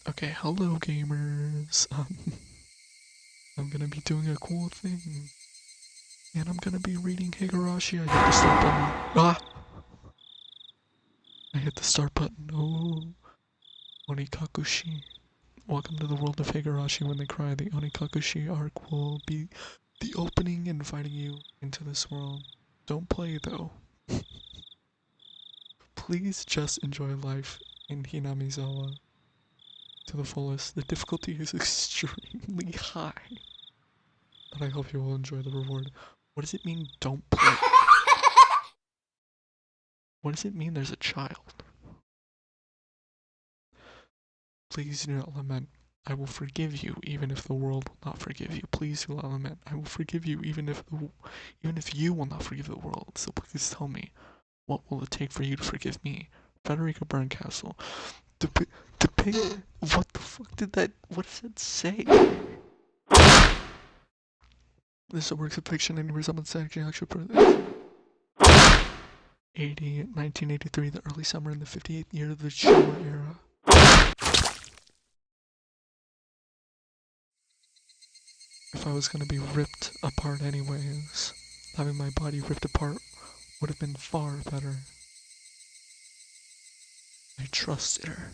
Okay, hello gamers. I'm gonna be doing a cool thing. And I'm gonna be reading Higurashi. I hit the start button. Ah! I hit the start button. Oh. Onikakushi. Welcome to the world of Higurashi. When they cry, the Onikakushi arc will be the opening inviting you into this world. Don't play though. Please just enjoy life in Hinamizawa to the fullest. The difficulty is extremely high. But I hope you will enjoy the reward. What does it mean, don't play? What does it mean there's a child? Please do not lament. I will forgive you even if the world will not forgive you. Please do not lament. I will forgive you even if you will not forgive the world. So please tell me, what will it take for you to forgive me? Frederica Berncastle. What the fuck did that, what does it say? This is a work of fiction and resembles actually for this. 1983, the early summer in the 58th year of the Showa era. If I was gonna be ripped apart anyways, having my body ripped apart would have been far better. I trusted her.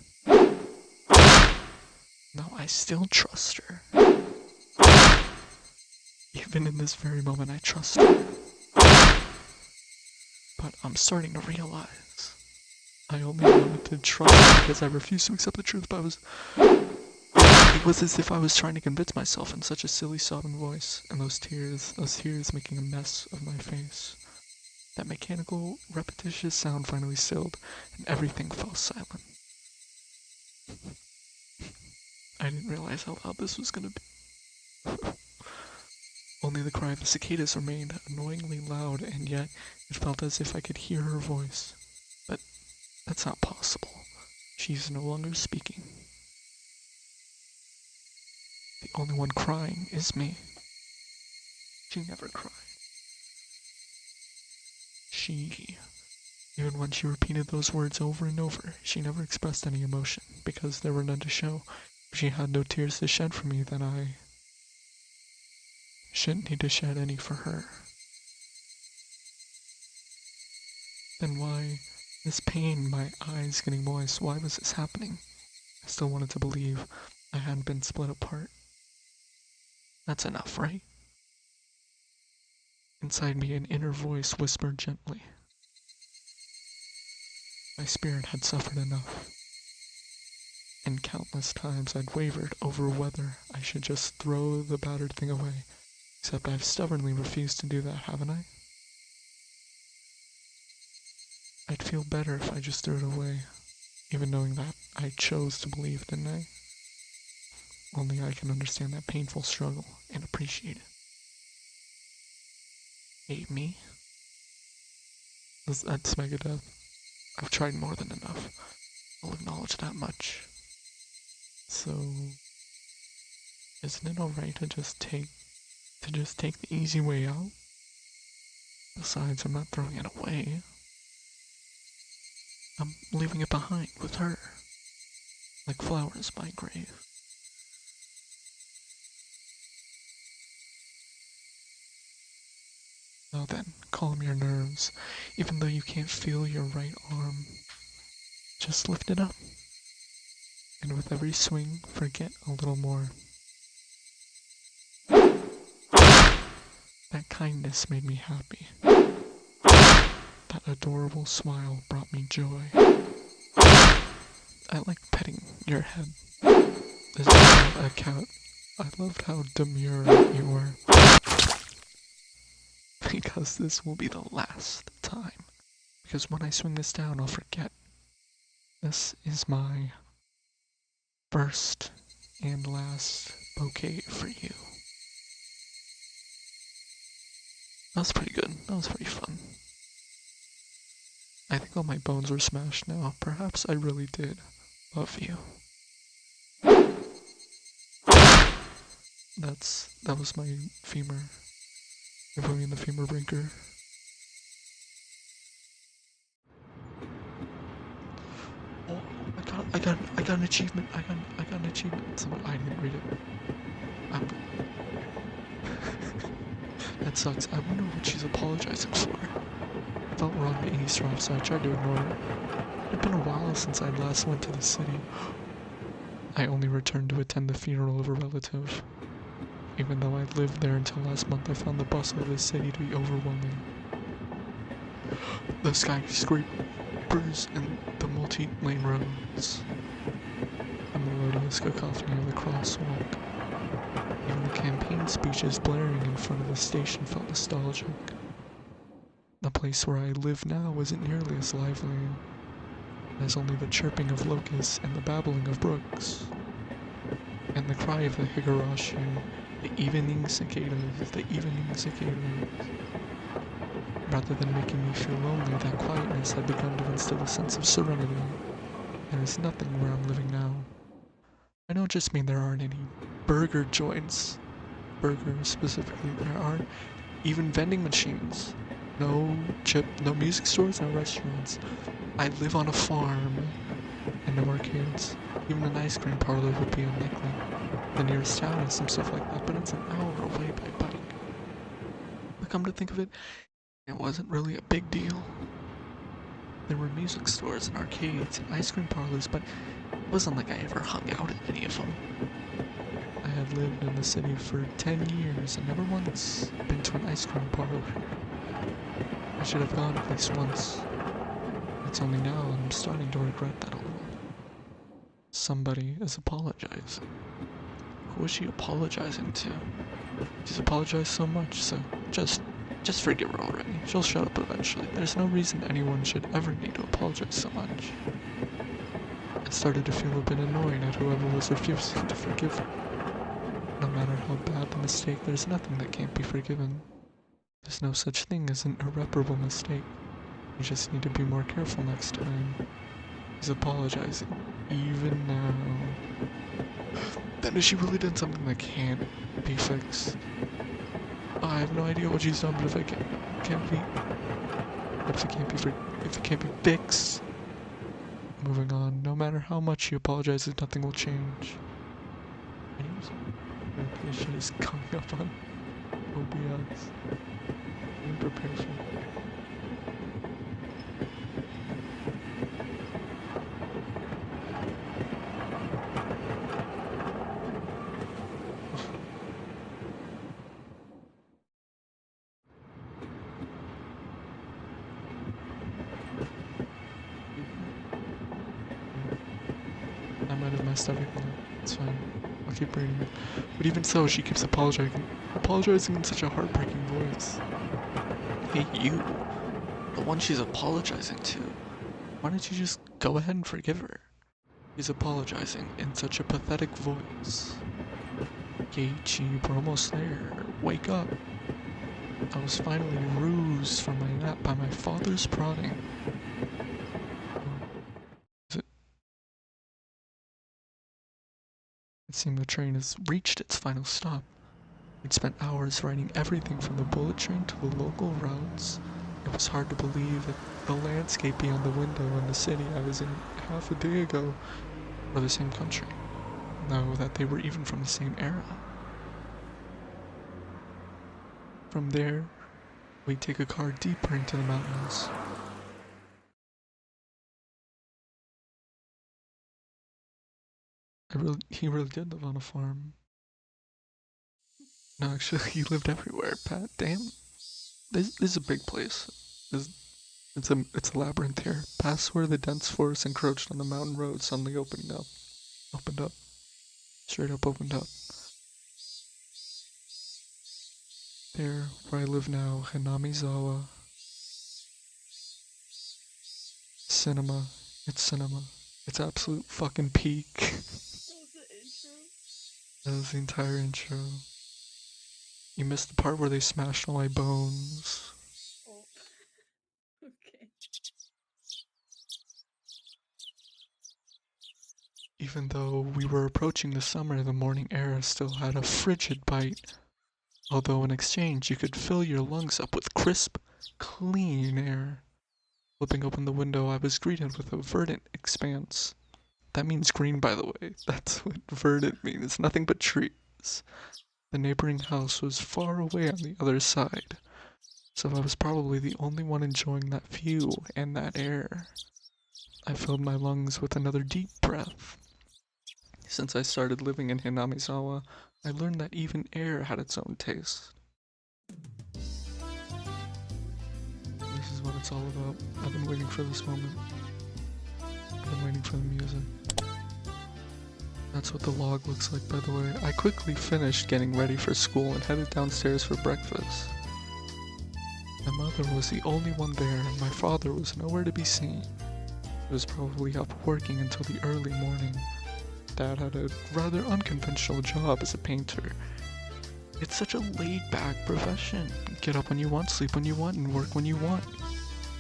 No, I still trust her. Even in this very moment, I trust her. But I'm starting to realize I only wanted to trust her because I refused to accept the truth, but it was as if I was trying to convince myself in such a silly sobbing voice, and those tears making a mess of my face. That mechanical, repetitious sound finally stilled, and everything fell silent. I didn't realize how loud this was gonna be. Only the cry of the cicadas remained annoyingly loud, and yet it felt as if I could hear her voice. But that's not possible. She's no longer speaking. The only one crying is me. She never cried. Even when she repeated those words over and over, she never expressed any emotion, because there were none to show. If she had no tears to shed for me, then I shouldn't need to shed any for her. Then why this pain, my eyes getting moist, why was this happening? I still wanted to believe I hadn't been split apart. That's enough, right? Inside me, an inner voice whispered gently. My spirit had suffered enough. And countless times I'd wavered over whether I should just throw the battered thing away. Except I've stubbornly refused to do that, haven't I? I'd feel better if I just threw it away, even knowing that I chose to believe, didn't I? Only I can understand that painful struggle and appreciate it. Hate me? That's Megadeth. I've tried more than enough. I'll acknowledge that much. So, isn't it alright to just take the easy way out? Besides, I'm not throwing it away. I'm leaving it behind with her, like flowers by grave. Now then, calm your nerves. Even though you can't feel your right arm, just lift it up. And with every swing, forget a little more. That kindness made me happy. That adorable smile brought me joy. I like petting your head. This is not a cat. I loved how demure you were. Because this will be the last time. Because when I swing this down, I'll forget. This is my first and last bouquet for you. That was pretty good. That was pretty fun. I think all my bones are smashed now. Perhaps I really did love you. That was my femur. They put me in the femur brinker. Oh my god, I got an achievement. I got an achievement. Someone, I didn't read it. I'm, that sucks. I wonder what she's apologizing for. Felt wrong being eavesdropped, so I tried to ignore it. It had been a while since I last went to the city. I only returned to attend the funeral of a relative. Even though I lived there until last month, I found the bustle of the city to be overwhelming. The skyscrapers and the multi-lane roads. The melodious cacophony of the crosswalk. Even the campaign speeches blaring in front of the station felt nostalgic. The place where I live now isn't nearly as lively. There's only the chirping of locusts and the babbling of brooks. And the cry of the higurashi, the evening cicadas, the evening cicadas. Rather than making me feel lonely, that quietness had begun to instill a sense of serenity. There is nothing where I'm living now. I don't just mean there aren't any burger joints. Burgers specifically, there aren't even vending machines. No music stores, no restaurants. I live on a farm and no arcades. Even an ice cream parlor would be unlikely. The nearest town has some stuff like that, but it's an hour away by bike. But come to think of it, it wasn't really a big deal. There were music stores and arcades and ice cream parlors, but it wasn't like I ever hung out at any of them. I had lived in the city for 10 years and never once been to an ice cream parlor. I should have gone at least once. It's only now that I'm starting to regret that a little. Somebody is apologizing. Who is she apologizing to? She's apologized so much, so just forgive her already. She'll shut up eventually. There's no reason anyone should ever need to apologize so much. I started to feel a bit annoyed at whoever was refusing to forgive her. No matter how bad the mistake, there's nothing that can't be forgiven. There's no such thing as an irreparable mistake. You just need to be more careful next time. He's apologizing, even now. Then has she really done something that can't be fixed? I have no idea what she's done, but if it can't be fixed, moving on. No matter how much she apologizes, nothing will change. She is coming up on OBS. Being prepared for it. I might have messed everything up. It's fine. I'll keep reading it. But even so, she keeps apologizing in such a heartbreaking voice. Hey, you. The one she's apologizing to. Why don't you just go ahead and forgive her? She's apologizing in such a pathetic voice. Geichi, we're almost there. Wake up. I was finally roused from my nap by my father's prodding. It seemed the train has reached its final stop. We'd spent hours riding everything from the bullet train to the local routes. It was hard to believe that the landscape beyond the window and the city I was in half a day ago were the same country. No, that they were even from the same era. From there, we'd take a car deeper into the mountains. He really did live on a farm. No, actually, he lived everywhere, Pat. Damn. This is a big place. It's a labyrinth here. Past where the dense forest encroached on the mountain road suddenly opened up. Straight up opened up. There, where I live now, Hanamizawa. Cinema. It's cinema. It's absolute fucking peak. That was the intro? That was the entire intro. You missed the part where they smashed all my bones. Oh. Okay. Even though we were approaching the summer, the morning air still had a frigid bite. Although in exchange, you could fill your lungs up with crisp, clean air. Flipping open the window, I was greeted with a verdant expanse. That means green, by the way. That's what verdant means. It's nothing but trees. The neighboring house was far away on the other side, so I was probably the only one enjoying that view and that air. I filled my lungs with another deep breath. Since I started living in Hinamizawa, I learned that even air had its own taste. This is what it's all about. I've been waiting for this moment. I've been waiting for the music. That's what the log looks like, by the way. I quickly finished getting ready for school and headed downstairs for breakfast. My mother was the only one there, and my father was nowhere to be seen. He was probably up working until the early morning. Dad had a rather unconventional job as a painter. It's such a laid-back profession. Get up when you want, sleep when you want, and work when you want.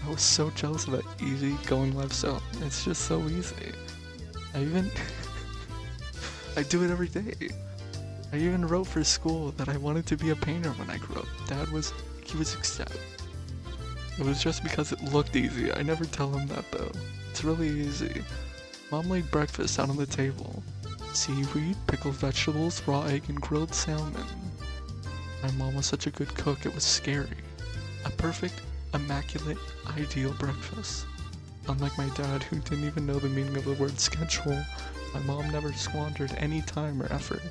I was so jealous of that easy-going lifestyle. It's just so easy. I do it every day. I even wrote for school that I wanted to be a painter when I grew up. He was ecstatic. It was just because it looked easy. I never tell him that though. It's really easy. Mom laid breakfast out on the table. Seaweed, pickled vegetables, raw egg, and grilled salmon. My mom was such a good cook, it was scary. A perfect, immaculate, ideal breakfast. Unlike my dad, who didn't even know the meaning of the word schedule, my mom never squandered any time or effort.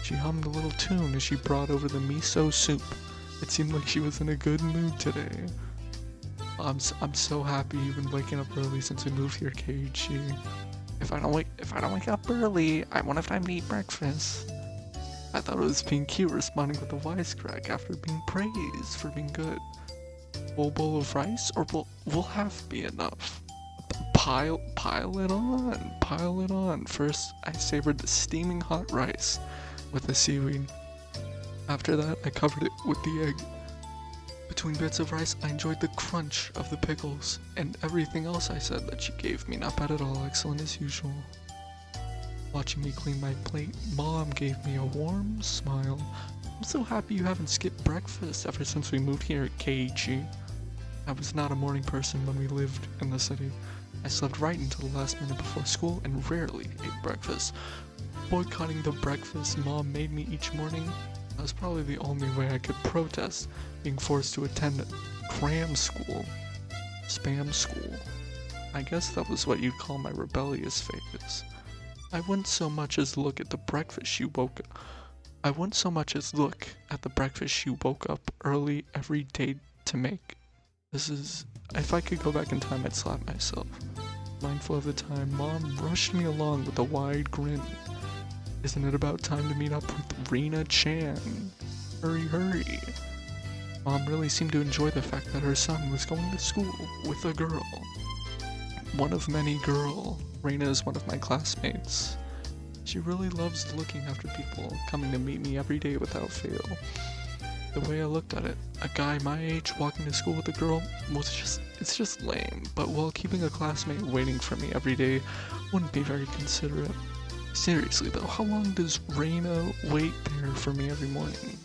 She hummed a little tune as she brought over the miso soup. It seemed like she was in a good mood today. I'm so happy you've been waking up early since we moved here, Keiichi. If I don't wake up early, I won't have time to eat breakfast. I thought it was being cute, responding with a wisecrack after being praised for being good. Full bowl of rice, or will half be enough? Pile it on. First, I savored the steaming hot rice with the seaweed. After that, I covered it with the egg. Between bits of rice, I enjoyed the crunch of the pickles, and everything else I said that she gave me. Not bad at all, excellent as usual. Watching me clean my plate, Mom gave me a warm smile. I'm so happy you haven't skipped breakfast ever since we moved here, Keiichi. I was not a morning person when we lived in the city. I slept right until the last minute before school and rarely ate breakfast. Boycotting the breakfast Mom made me each morning, that was probably the only way I could protest being forced to attend cram school. Spam school. I guess that was what you'd call my rebellious phase. I wouldn't so much as look at the breakfast she woke up early every day to make. If I could go back in time, I'd slap myself. Mindful of the time, Mom rushed me along with a wide grin. Isn't it about time to meet up with Rina-chan? Hurry. Mom really seemed to enjoy the fact that her son was going to school with a girl. One of many girl. Reina is one of my classmates. She really loves looking after people, coming to meet me every day without fail. The way I looked at it, a guy my age walking to school with a girl it's just lame, but while keeping a classmate waiting for me every day wouldn't be very considerate. Seriously though, how long does Reina wait there for me every morning?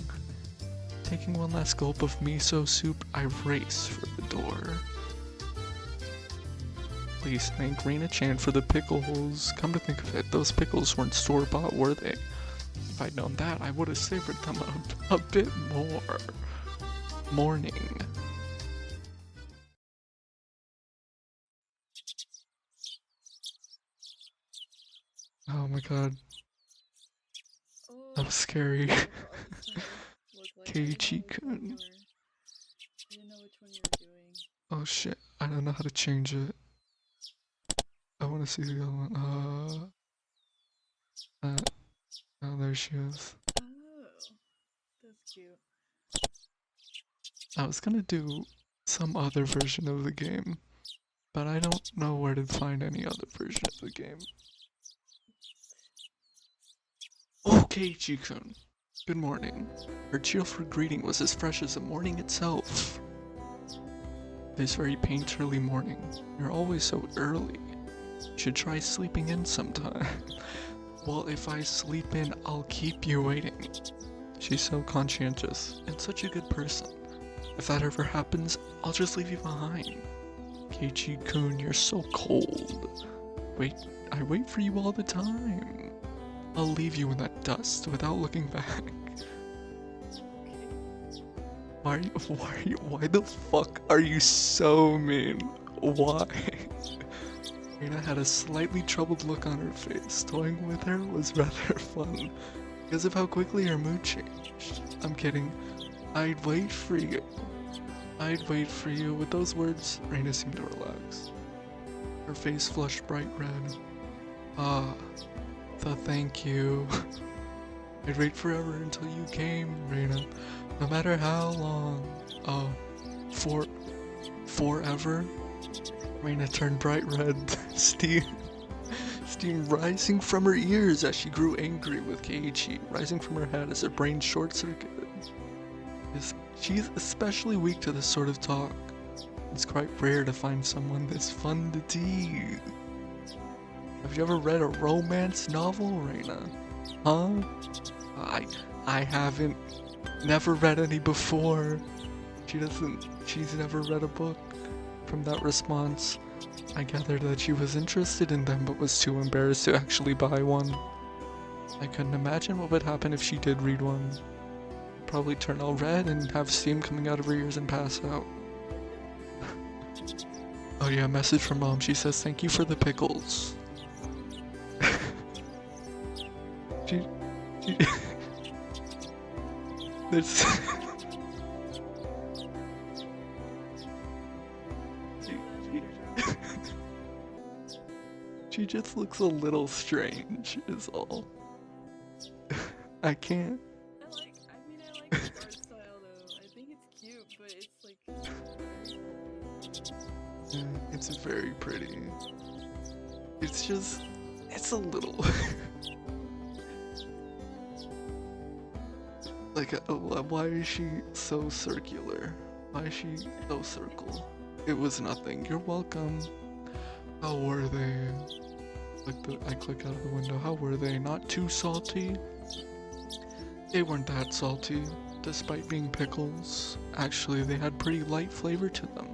Taking one last gulp of miso soup, I race for the door. Please thank Rina-chan for the pickles. Come to think of it, those pickles weren't store-bought, were they? If I'd known that, I would have savored them a bit more. Morning. Oh my god, that was scary. Keiichi-kun. I didn't know which one you were doing. Oh shit, I don't know how to change it. I want to see the other one. Oh, there she is. Oh, that's cute. I was gonna do some other version of the game, but I don't know where to find any other version of the game. Oh, Keiichi-kun. Good morning. Her cheerful greeting was as fresh as the morning itself. This very painterly morning. You're always so early. You should try sleeping in sometime. Well, if I sleep in, I'll keep you waiting. She's so conscientious and such a good person. If that ever happens, I'll just leave you behind. Keiichi-kun, you're so cold. Wait, I wait for you all the time. I'll leave you in that dust without looking back. Why the fuck are you so mean? Why? Rena had a slightly troubled look on her face. Toying with her was rather fun because of how quickly her mood changed. I'm kidding. I'd wait for you. I'd wait for you. With those words, Rena seemed to relax. Her face flushed bright red. Ah, the thank you. I'd wait forever until you came, Rena. No matter how long. Oh, forever? Rena turned bright red. Steam rising from her ears as she grew angry with Keiichi, rising from her head as her brain short-circuited. She's especially weak to this sort of talk. It's quite rare to find someone this fun to tease. Have you ever read a romance novel, Rena? Huh? I haven't. Never read any before. She's never read a book. From that response, I gathered that she was interested in them but was too embarrassed to actually buy one. I couldn't imagine what would happen if she did read one. Probably turn all red and have steam coming out of her ears and pass out. Oh yeah, message from mom. She says thank you for the pickles. she there's she just looks a little strange is all. I can't. I mean, I like the art style though. I think it's cute, but it's like It's very pretty. It's a little like, why is she so circular? Why is she so circle? It was nothing. You're welcome. How were they? I click out of the window. How were they? Not too salty? They weren't that salty, despite being pickles. Actually, they had pretty light flavor to them.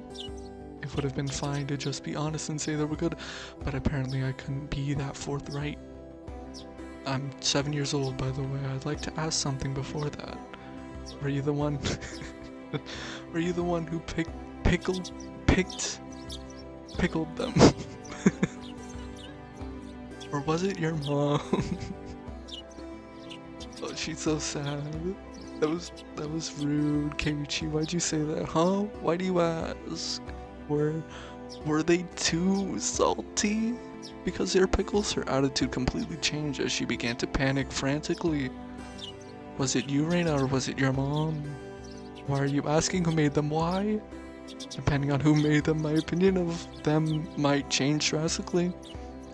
It would have been fine to just be honest and say they were good, but apparently I couldn't be that forthright. I'm 7 years old, by the way. I'd like to ask something before that. Were you the one? Were you the one who pickled them? Or was it your mom? Oh, she's so sad. That was rude. Keiichi, why'd you say that? Huh? Why do you ask? Were they too salty? Because they're pickles, her attitude completely changed as she began to panic frantically. Was it you, Reina, or was it your mom? Why are you asking who made them? Why? Depending on who made them, my opinion of them might change drastically.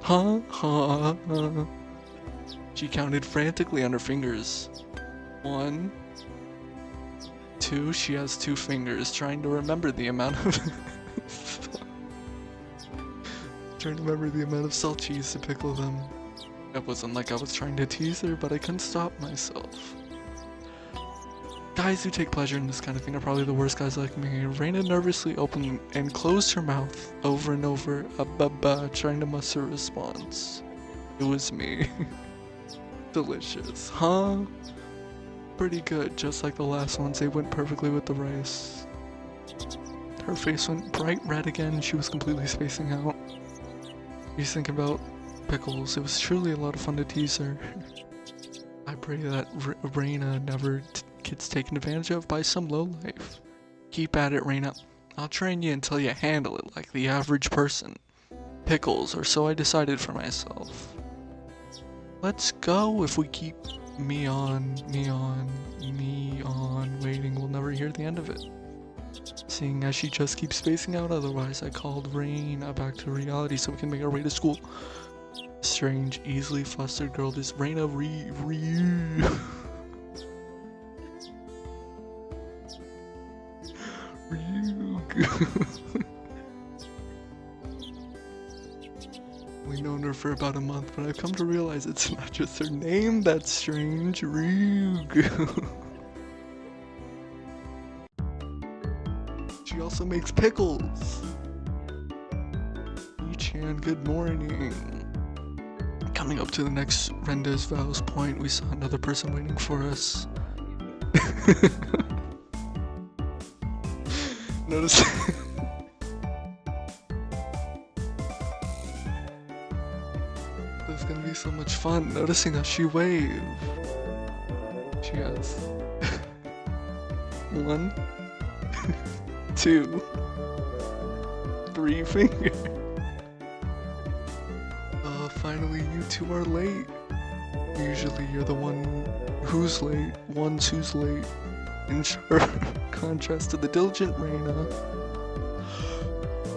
Huh? She counted frantically on her fingers. 1, 2, she has 2 fingers, trying to remember the amount of salt she used to pickle them. It wasn't like I was trying to tease her, but I couldn't stop myself. Guys who take pleasure in this kind of thing are probably the worst guys like me. Reina nervously opened and closed her mouth over and over, trying to muster a response. It was me. Delicious, huh? Pretty good, just like the last ones. They went perfectly with the rice. Her face went bright red again and she was completely spacing out. She's thinking about pickles. It was truly a lot of fun to tease her. I pray that Reina never gets taken advantage of by some lowlife. Keep at it, Reina. I'll train you until you handle it like the average person. Pickles, or so I decided for myself. Let's go. If we keep me on waiting, we'll never hear the end of it. Seeing as she just keeps spacing out otherwise, I called Reina back to reality so we can make our way to school. Strange, easily flustered girl, this Reina Ryuk. We've known her for about a month, but I've come to realize it's not just her name that's strange. Ryuk. She also makes pickles. Ichan, good morning. Coming up to the next Renda's Vows point, we saw another person waiting for us. Notice. This is gonna be so much fun. Noticing that she waved. She has 1, 2, 3 fingers. Finally, you two are late. Usually you're the one who's late, who's late. In sharp contrast to the diligent Reina.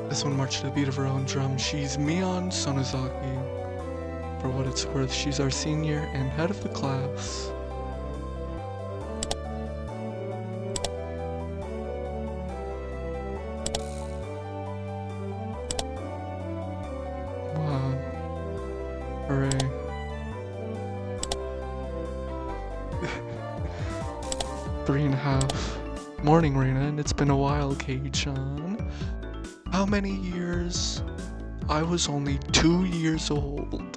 This one marched to the beat of her own drum. She's Mion Sonozaki. For what it's worth, she's our senior and head of the class. Wow. Hooray. Three and a half. Morning, Reina, and it's been a while, Kei-chan. How many years? I was only 2 years old.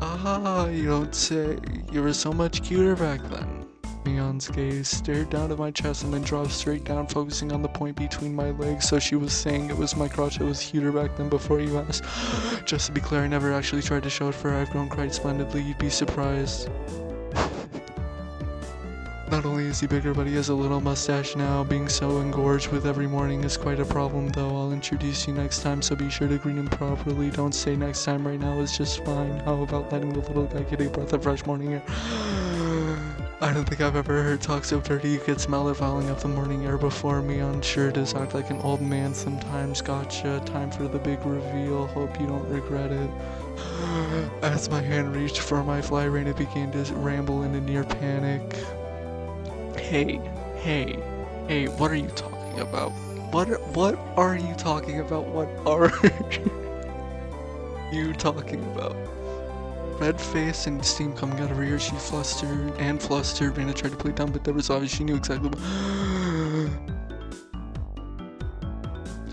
Ah, you don't say. You were so much cuter back then. Mion's gaze stared down at my chest and then dropped straight down, focusing on the point between my legs. So she was saying it was my crotch that was cuter back then before you asked. Just to be clear, I never actually tried to show it for her. I've grown quite splendidly, you'd be surprised. Not only is he bigger, but he has a little mustache now. Being so engorged with every morning is quite a problem, though. I'll introduce you next time, so be sure to greet him properly. Don't say next time, right now is just fine. How about letting the little guy get a breath of fresh morning air? I don't think I've ever heard talk so dirty you could smell it fouling up the morning air before me. On sure does act like an old man sometimes. Gotcha. Time for the big reveal. Hope you don't regret it. As my hand reached for my fly rein, it began to ramble in a near panic. Hey, what are you talking about? What are you talking about? What are you talking about? Red face and steam coming out of her ears, she flustered. Rena tried to play dumb, but that was obvious. She knew exactly what...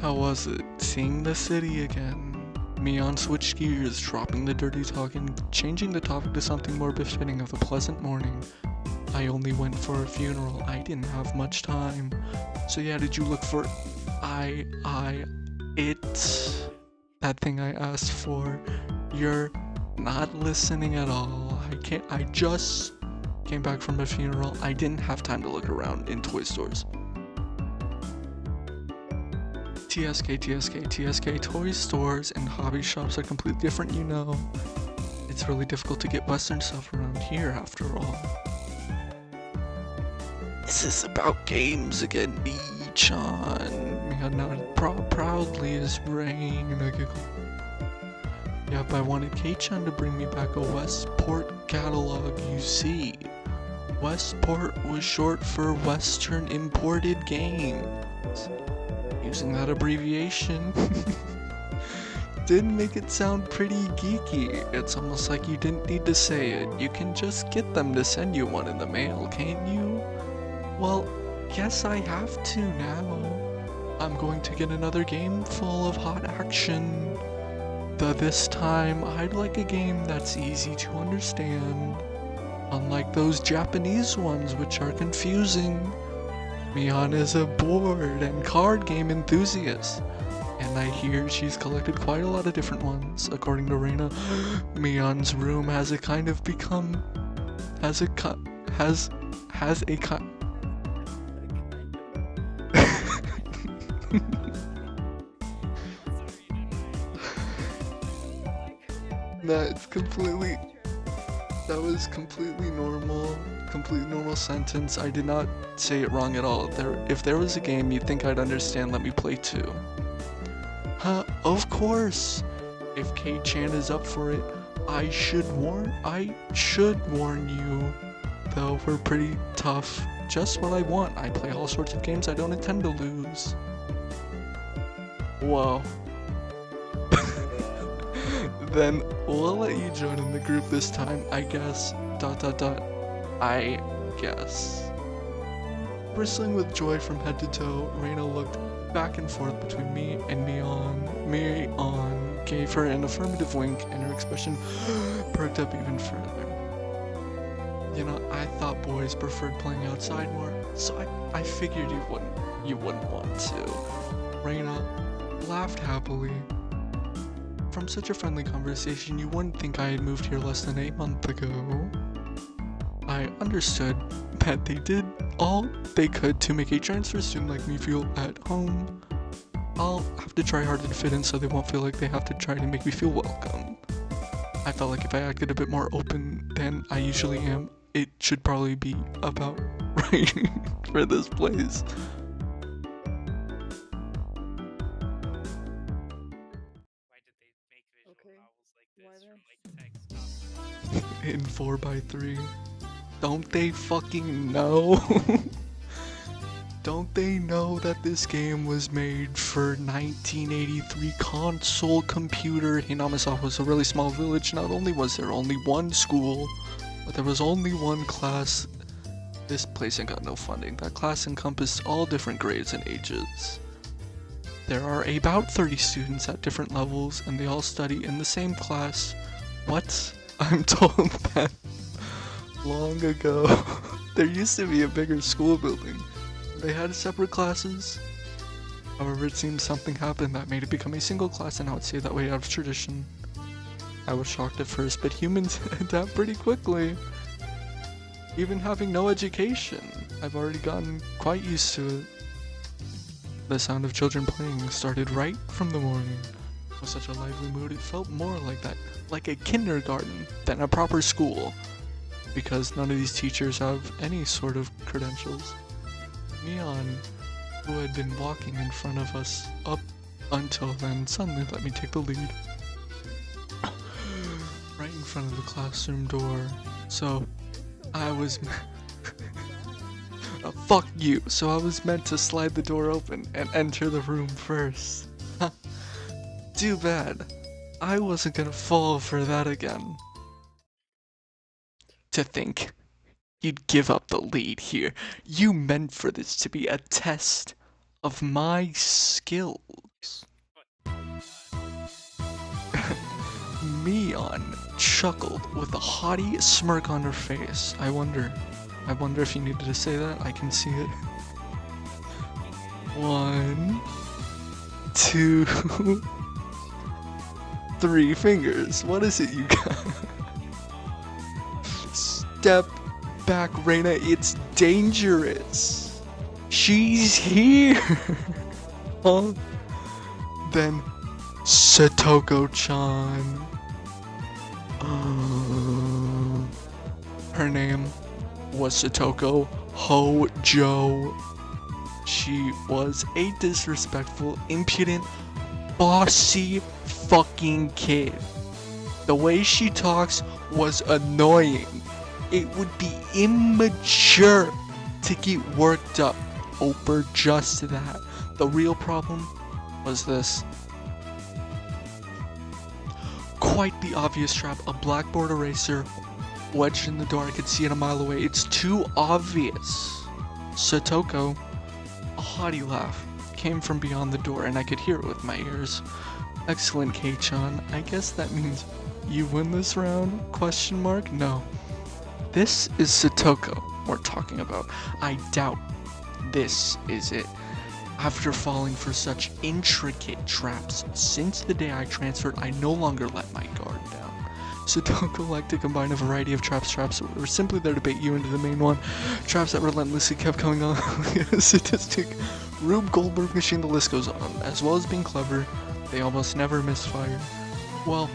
How was it? Seeing the city again. Mion switched gears, dropping the dirty talk and changing the topic to something more befitting of a pleasant morning. I only went for a funeral. I didn't have much time. So yeah, did you look for it? That thing I asked for. You're not listening at all. I just came back from a funeral. I didn't have time to look around in toy stores. TSK, toy stores and hobby shops are completely different, you know. It's really difficult to get Western stuff around here after all. Is this about games again, Nichan? Mia nodded proudly as Rain. Yep, I wanted Kei-chan to bring me back a Westport catalog, you see. Westport was short for Western Imported Games. Using that abbreviation did make it sound pretty geeky. It's almost like you didn't need to say it. You can just get them to send you one in the mail, can't you? Well, yes, I have to now. I'm going to get another game full of hot action. Though this time, I'd like a game that's easy to understand. Unlike those Japanese ones, which are confusing. Mion is a board and card game enthusiast. And I hear she's collected quite a lot of different ones. According to Reina, Mion's room has a kind of become... That was completely normal sentence. I did not say it wrong at all. If there was a game you'd think I'd understand, let me play too. Huh, of course. If Kei-chan is up for it, I should warn you. Though we're pretty tough. Just what I want. I play all sorts of games I don't intend to lose. Whoa. Then we'll let you join in the group this time, I guess. ... I guess. Bristling with joy from head to toe, Reina looked back and forth between me and Mion. gave her an affirmative wink, and her expression perked up even further. You know, I thought boys preferred playing outside more, so I figured you wouldn't want to. Reina laughed happily. From such a friendly conversation, you wouldn't think I had moved here less than a month ago. I understood that they did all they could to make a transfer student like me feel at home. I'll have to try harder to fit in so they won't feel like they have to try to make me feel welcome. I felt like if I acted a bit more open than I usually am, it should probably be about right for this place. Why did they make visual Okay. novels like Why this then? from like text? In 4x3. Don't they fucking know? Don't they know that this game was made for 1983 console computer? Hinamisawa was a really small village. Not only was there only one school, but there was only one class. This place ain't got no funding. That class encompassed all different grades and ages. There are about 30 students at different levels, and they all study in the same class. What? I'm told that long ago, there used to be a bigger school building. They had separate classes. However, it seems something happened that made it become a single class, and I would say that way out of tradition. I was shocked at first, but humans adapt pretty quickly. Even having no education, I've already gotten quite used to it. The sound of children playing started right from the morning. With such a lively mood, it felt more like that, like a kindergarten, than a proper school. Because none of these teachers have any sort of credentials. Neon, who had been walking in front of us up until then, suddenly let me take the lead. Right in front of the classroom door. So, I was... fuck you! So I was meant to slide the door open and enter the room first. Too bad. I wasn't gonna fall for that again. To think you'd give up the lead here. You meant for this to be a test of my skills. Mion chuckled with a haughty smirk on her face. I wonder if you needed to say that. I can see it. 1, 2, 3 fingers. What is it you got? Step back, Reina. It's dangerous. She's here. Huh? Then Satoko-chan. Her name was Satoko Hojo. She was a disrespectful, impudent, bossy fucking kid. The way she talks was annoying. It would be immature to get worked up over just that. The real problem was this. Quite the obvious trap, a blackboard eraser wedged in the door. I could see it a mile away. It's too obvious. Satoko, a haughty laugh, came from beyond the door, and I could hear it with my ears. Excellent, Kei-chan. I guess that means you win this round? Question mark? No. This is Satoko we're talking about. I doubt this is it. After falling for such intricate traps, since the day I transferred, I no longer let my guard down. Satoko liked to combine a variety of traps that were simply there to bait you into the main one. Traps that relentlessly kept coming on. Sadistic Rube Goldberg machine, the list goes on. As well as being clever, they almost never misfire. Well,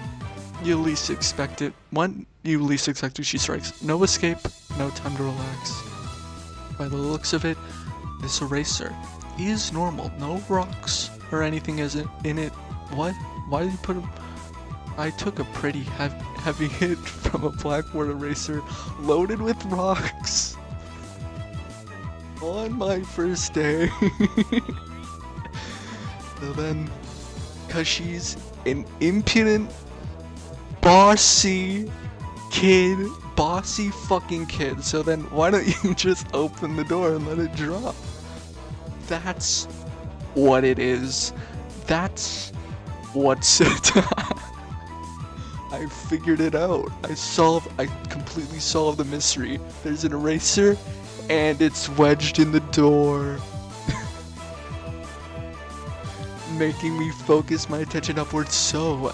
you least expect it. When you least expect it, she strikes. No escape, no time to relax. By the looks of it, this eraser is normal. No rocks or anything is in it. What? Why did you put a... I took a pretty heavy hit from a blackboard eraser loaded with rocks on my first day. So then, cause she's an impudent, bossy fucking kid, so then why don't you just open the door and let it drop? That's what it is. That's What's it? I figured it out. I completely solved the mystery. There's an eraser, and it's wedged in the door. Making me focus my attention upwards, so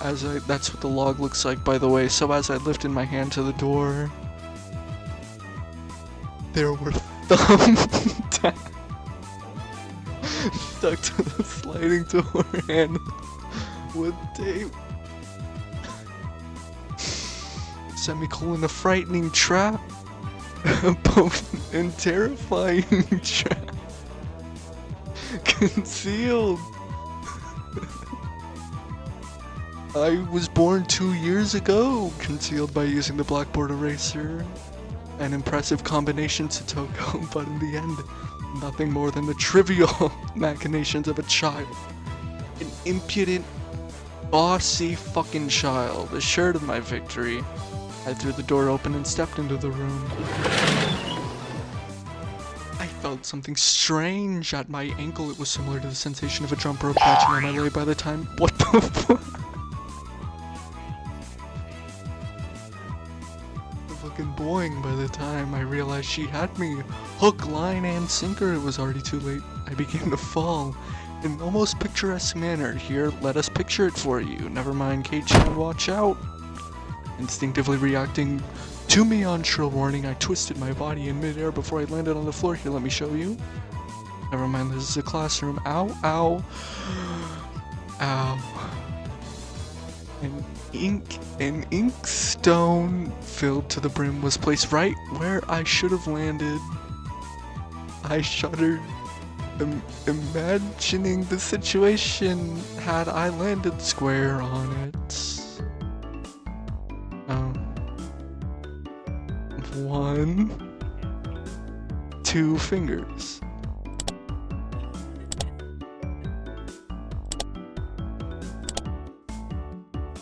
that's what the log looks like, by the way. So as I lifted my hand to the door, there were thumbtacks stuck to the sliding door handle with tape. Semicolon, a frightening trap. A potent and terrifying trap. Concealed. I was born 2 years ago, concealed by using the blackboard eraser. An impressive combination, Satoko, but in the end, nothing more than the trivial machinations of a child. An impudent, bossy fucking child. Assured of my victory, I threw the door open and stepped into the room. I felt something strange at my ankle. It was similar to the sensation of a jump rope catching on my leg by the time. What the fuck? Fucking boing by the time I realized she had me. Hook, line, and sinker. It was already too late. I began to fall. In an almost picturesque manner. Here, let us picture it for you. Never mind, Kate-chan, watch out. Instinctively reacting to me on shrill warning, I twisted my body in midair before I landed on the floor. Here, let me show you. Never mind, this is a classroom. Ow, ow. Ow. An inkstone filled to the brim was placed right where I should have landed. I shuddered, imagining the situation had I landed square on it. 1, 2 fingers.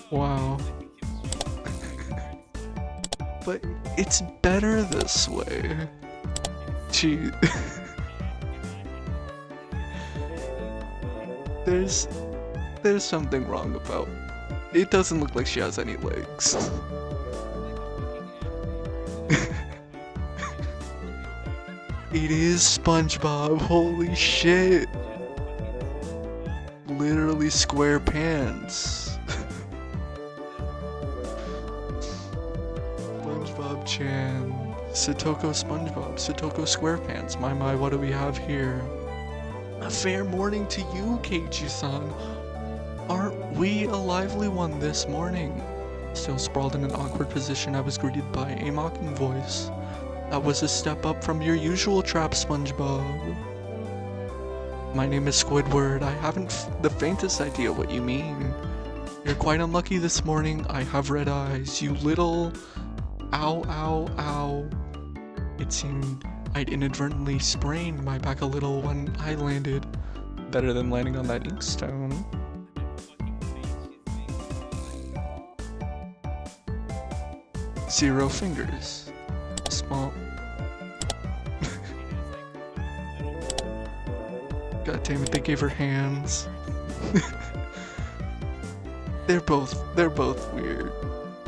Wow. But it's better this way. Gee. There's something wrong about it. Doesn't look like she has any legs. It is SpongeBob, holy shit. Literally Squarepants. SpongeBob-chan. Satoko SpongeBob, Satoko Squarepants. My, what do we have here? A fair morning to you, Keiichi-san. Aren't we a lively one this morning? Still sprawled in an awkward position, I was greeted by a mocking voice. That was a step up from your usual trap, SpongeBob. My name is Squidward. I haven't the faintest idea what you mean. You're quite unlucky this morning. I have red eyes. You little... Ow, ow, ow. It seemed I'd inadvertently sprained my back a little when I landed. Better than landing on that inkstone. Zero fingers. Small. God damn it, they gave her hands. They're both weird.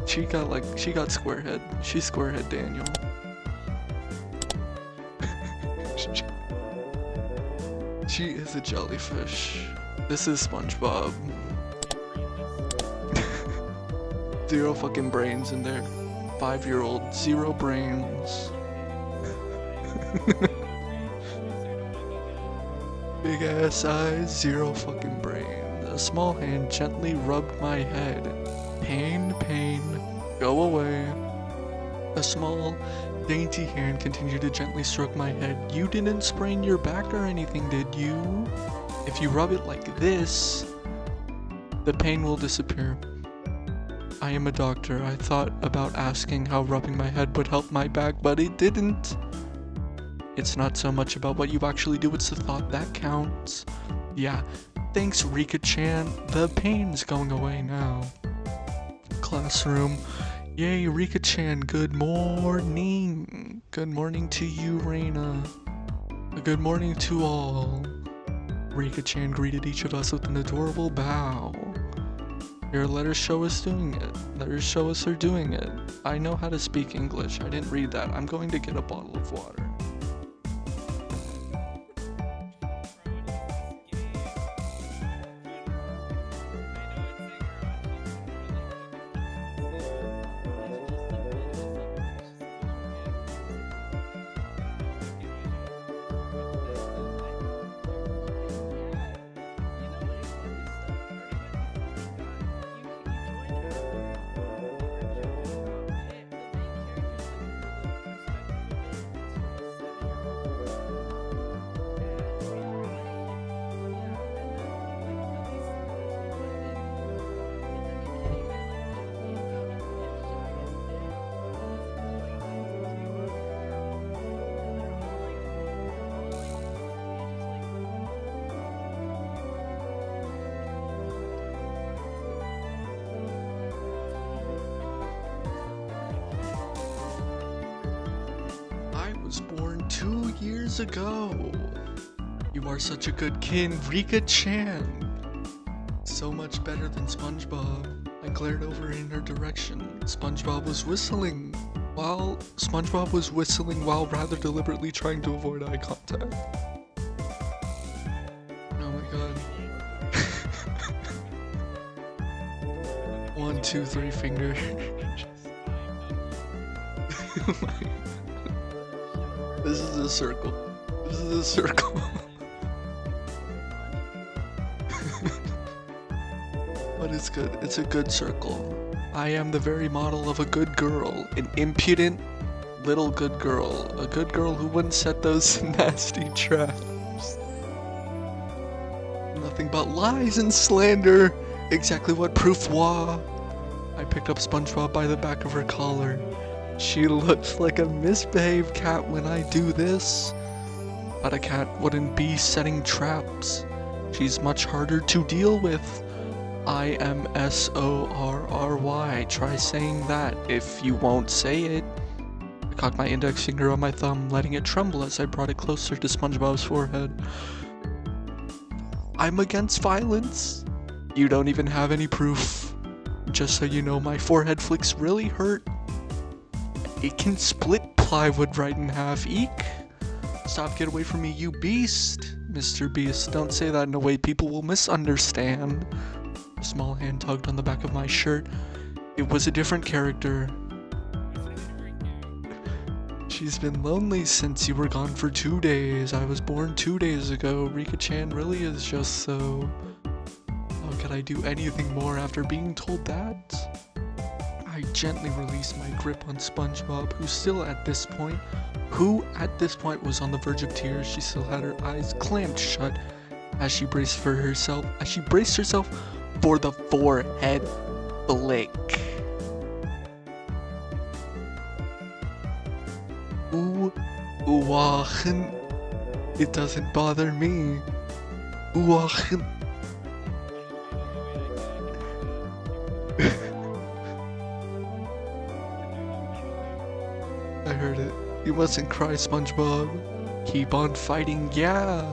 She got squarehead. She's squarehead Daniel. She is a jellyfish. This is SpongeBob. Zero fucking brains in there. 5-year-old, zero brains. Big ass eyes, zero fucking brains. A small hand gently rubbed my head. Pain, pain, go away. A small, dainty hand continued to gently stroke my head. You didn't sprain your back or anything, did you? If you rub it like this, the pain will disappear. I am a doctor. I thought about asking how rubbing my head would help my back, but it didn't. It's not so much about what you actually do, it's the thought that counts. Yeah, thanks Rika-chan. The pain's going away now. Classroom. Yay, Rika-chan, good morning. Good morning to you, Reina. Good morning to all. Rika-chan greeted each of us with an adorable bow. Here, let her show us doing it. Let her show us her doing it. I know how to speak English. I didn't read that. I'm going to get a bottle of water. I was born 2 years ago. You are such a good kid, Rika-chan. So much better than SpongeBob. I glared over in her direction. SpongeBob was whistling while rather deliberately trying to avoid eye contact. Oh my god. 1, 2, 3 finger. This is a circle. This is a circle. But it's good. It's a good circle. I am the very model of a good girl. An impudent little good girl. A good girl who wouldn't set those nasty traps. Nothing but lies and slander. Exactly what proof was. I picked up SpongeBob by the back of her collar. She looks like a misbehaved cat when I do this. But a cat wouldn't be setting traps. She's much harder to deal with. IMSORRY. Try saying that if you won't say it. I cocked my index finger on my thumb, letting it tremble as I brought it closer to SpongeBob's forehead. I'm against violence. You don't even have any proof. Just so you know, my forehead flicks really hurt. It can split plywood right in half. Eek! Stop, get away from me, you beast! Mr. Beast, don't say that in a way people will misunderstand. A small hand tugged on the back of my shirt. It was a different character. She's been lonely since you were gone for 2 days. I was born 2 days ago. Rika-chan really is just so... How could I do anything more after being told that? I gently released my grip on SpongeBob, who at this point was on the verge of tears. She still had her eyes clamped shut as she braced herself for the forehead flick. Ooh-ah-hin. It doesn't bother me. Ooh-ah-hin. I heard it. You mustn't cry, SpongeBob. Keep on fighting, yeah.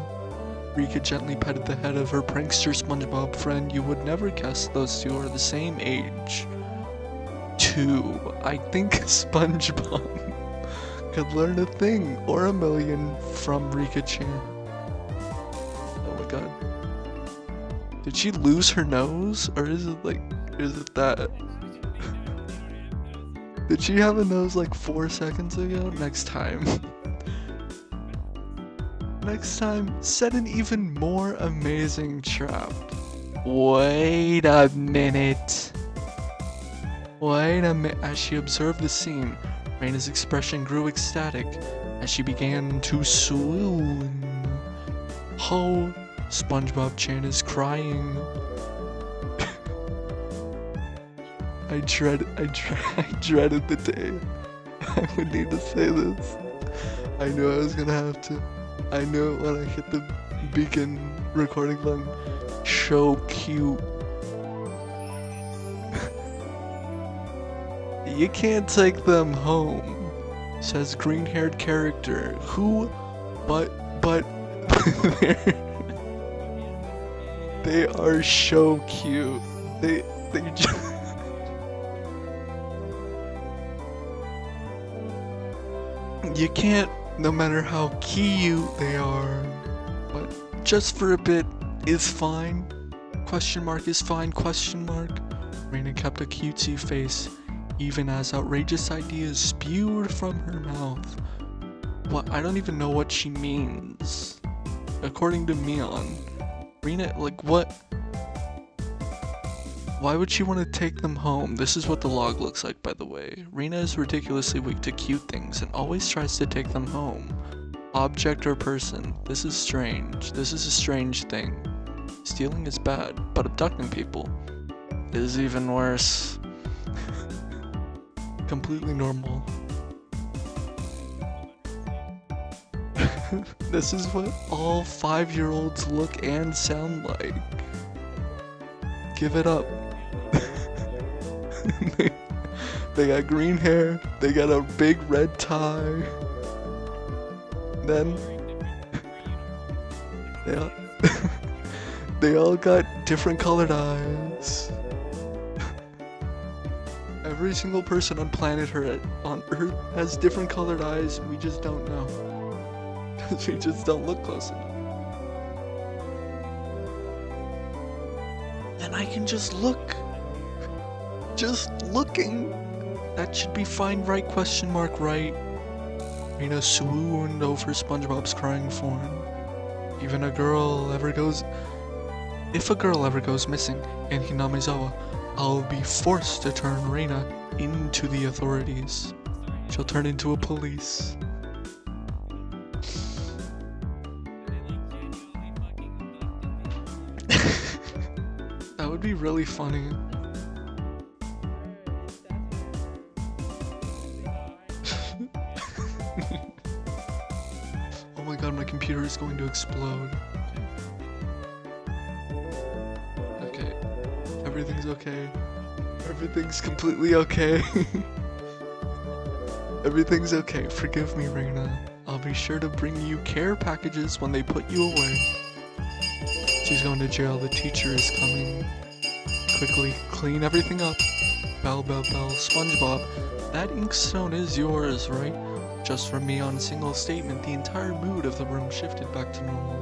Rika gently petted the head of her prankster SpongeBob friend. You would never guess those two are the same age. 2. I think SpongeBob could learn a thing or a million from Rika-chan. Oh my god. Did she lose her nose? Or is it that? Did she have a nose like 4 seconds ago? Next time, set an even more amazing trap. Wait a minute. As she observed the scene, Raina's expression grew ecstatic as she began to swoon. Oh, SpongeBob-chan is crying. I dreaded the day I would need to say this. I knew I was gonna have to. I knew it when I hit the beacon recording button. So cute. You can't take them home, says green-haired character. Who? But they are so cute. They just... You can't, no matter how cute they are, but just for a bit is fine. Question mark is fine, question mark. Reina kept a cutesy face, even as outrageous ideas spewed from her mouth. What? I don't even know what she means. According to Mion, Reina, like, what? Why would she want to take them home? This is what the log looks like, by the way. Reina is ridiculously weak to cute things and always tries to take them home. Object or person. This is strange. This is a strange thing. Stealing is bad, but abducting people is even worse. Completely normal. This is what all 5-year-olds look and sound like. Give it up. They got green hair, they got a big red tie. Then they all got different colored eyes. Every single person on planet Earth has different colored eyes. We just don't know. We just don't look close enough. And I can just look. Just looking. That should be fine, right? Question mark, right? Rena swooned over SpongeBob's crying form. If a girl ever goes missing in Hinamizawa, I'll be forced to turn Reina into the authorities. She'll turn into a police. That would be really funny. Oh my god, my computer is going to explode. Okay. Everything's okay. Everything's completely okay. Everything's okay. Forgive me, Reina. I'll be sure to bring you care packages when they put you away. She's going to jail. The teacher is coming. Quickly clean everything up. Bell, bell, bell. SpongeBob, that inkstone is yours, right? Just from me on a single statement, the entire mood of the room shifted back to normal.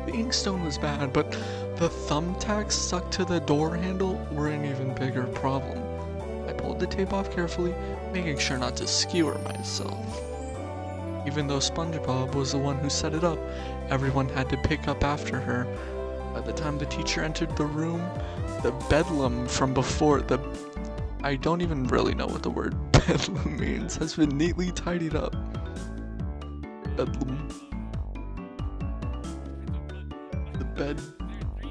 The inkstone was bad, but the thumbtacks stuck to the door handle were an even bigger problem. I pulled the tape off carefully, making sure not to skewer myself. Even though SpongeBob was the one who set it up, everyone had to pick up after her. By the time the teacher entered the room, the bedlam from before, I don't even really know what the word bedlam means, has been neatly tidied up. Bedlam.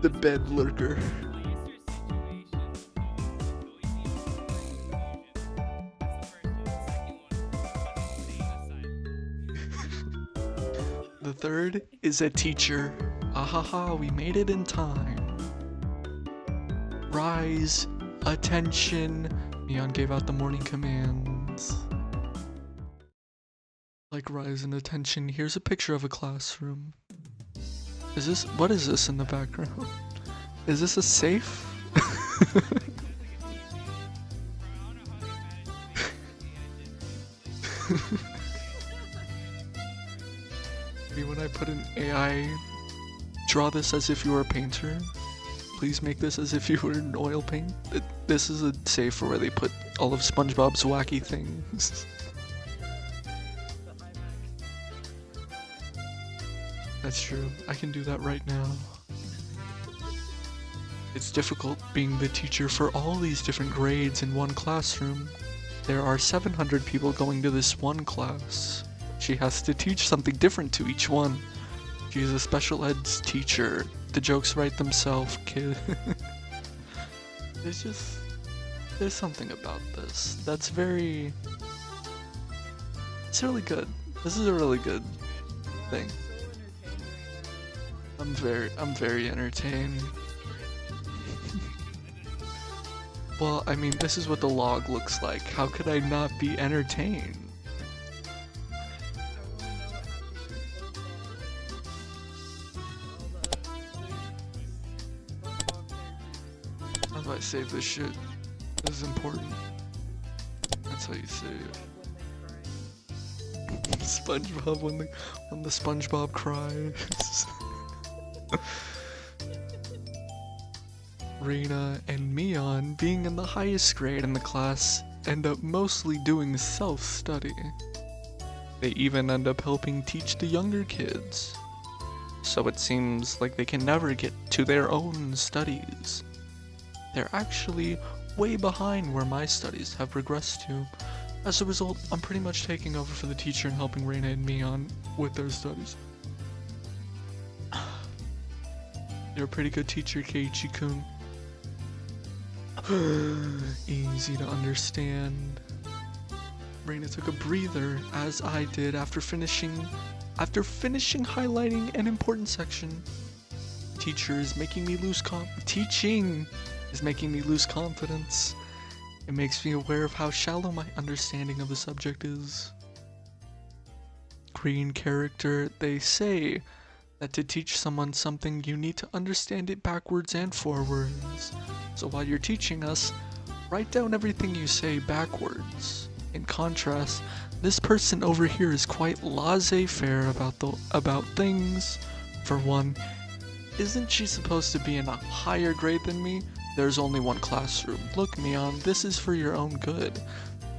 The bed lurker. The third is a teacher. Ahaha, we made it in time. Rise, attention. Mion gave out the morning commands. Like rise and attention. Here's a picture of a classroom. What is this in the background? Is this a safe? Maybe when I put an AI, draw this as if you were a painter. Please make this as if you were an oil paint. This is a safe for where they put all of SpongeBob's wacky things. That's true. I can do that right now. It's difficult being the teacher for all these different grades in one classroom. There are 700 people going to this one class. She has to teach something different to each one. She's a special eds teacher. The jokes write themselves, kid. There's something about this that's it's really good. This is a really good thing. I'm very entertained. Well, I mean, this is what the log looks like. How could I not be entertained? How do I save this shit. This is important. That's how you say it. SpongeBob when the SpongeBob cries. Reina and Mion, being in the highest grade in the class, end up mostly doing self-study. They even end up helping teach the younger kids. So it seems like they can never get to their own studies. They're actually way behind where my studies have progressed to. As a result, I'm pretty much taking over for the teacher and helping Reina and Mion with their studies. You're a pretty good teacher, Keiichi-kun. Easy to understand. Reina took a breather, as I did after finishing highlighting an important section. Teaching is making me lose confidence. It makes me aware of how shallow my understanding of the subject is. Green character, they say that to teach someone something you need to understand it backwards and forwards. So while you're teaching us, write down everything you say backwards. In contrast, this person over here is quite laissez-faire about things. For one, isn't she supposed to be in a higher grade than me? There's only one classroom. Look, Mion, this is for your own good.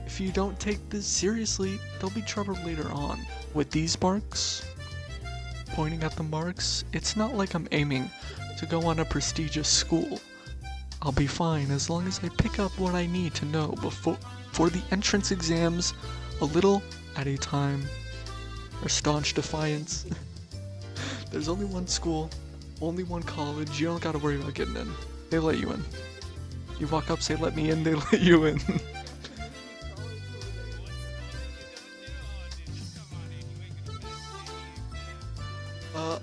If you don't take this seriously, there'll be trouble later on. With these marks, pointing at the marks, it's not like I'm aiming to go on a prestigious school. I'll be fine as long as I pick up what I need to know for the entrance exams, a little at a time. Her staunch defiance. There's only one school, only one college, you don't gotta worry about getting in. They let you in. You walk up, say let me in, they let you in.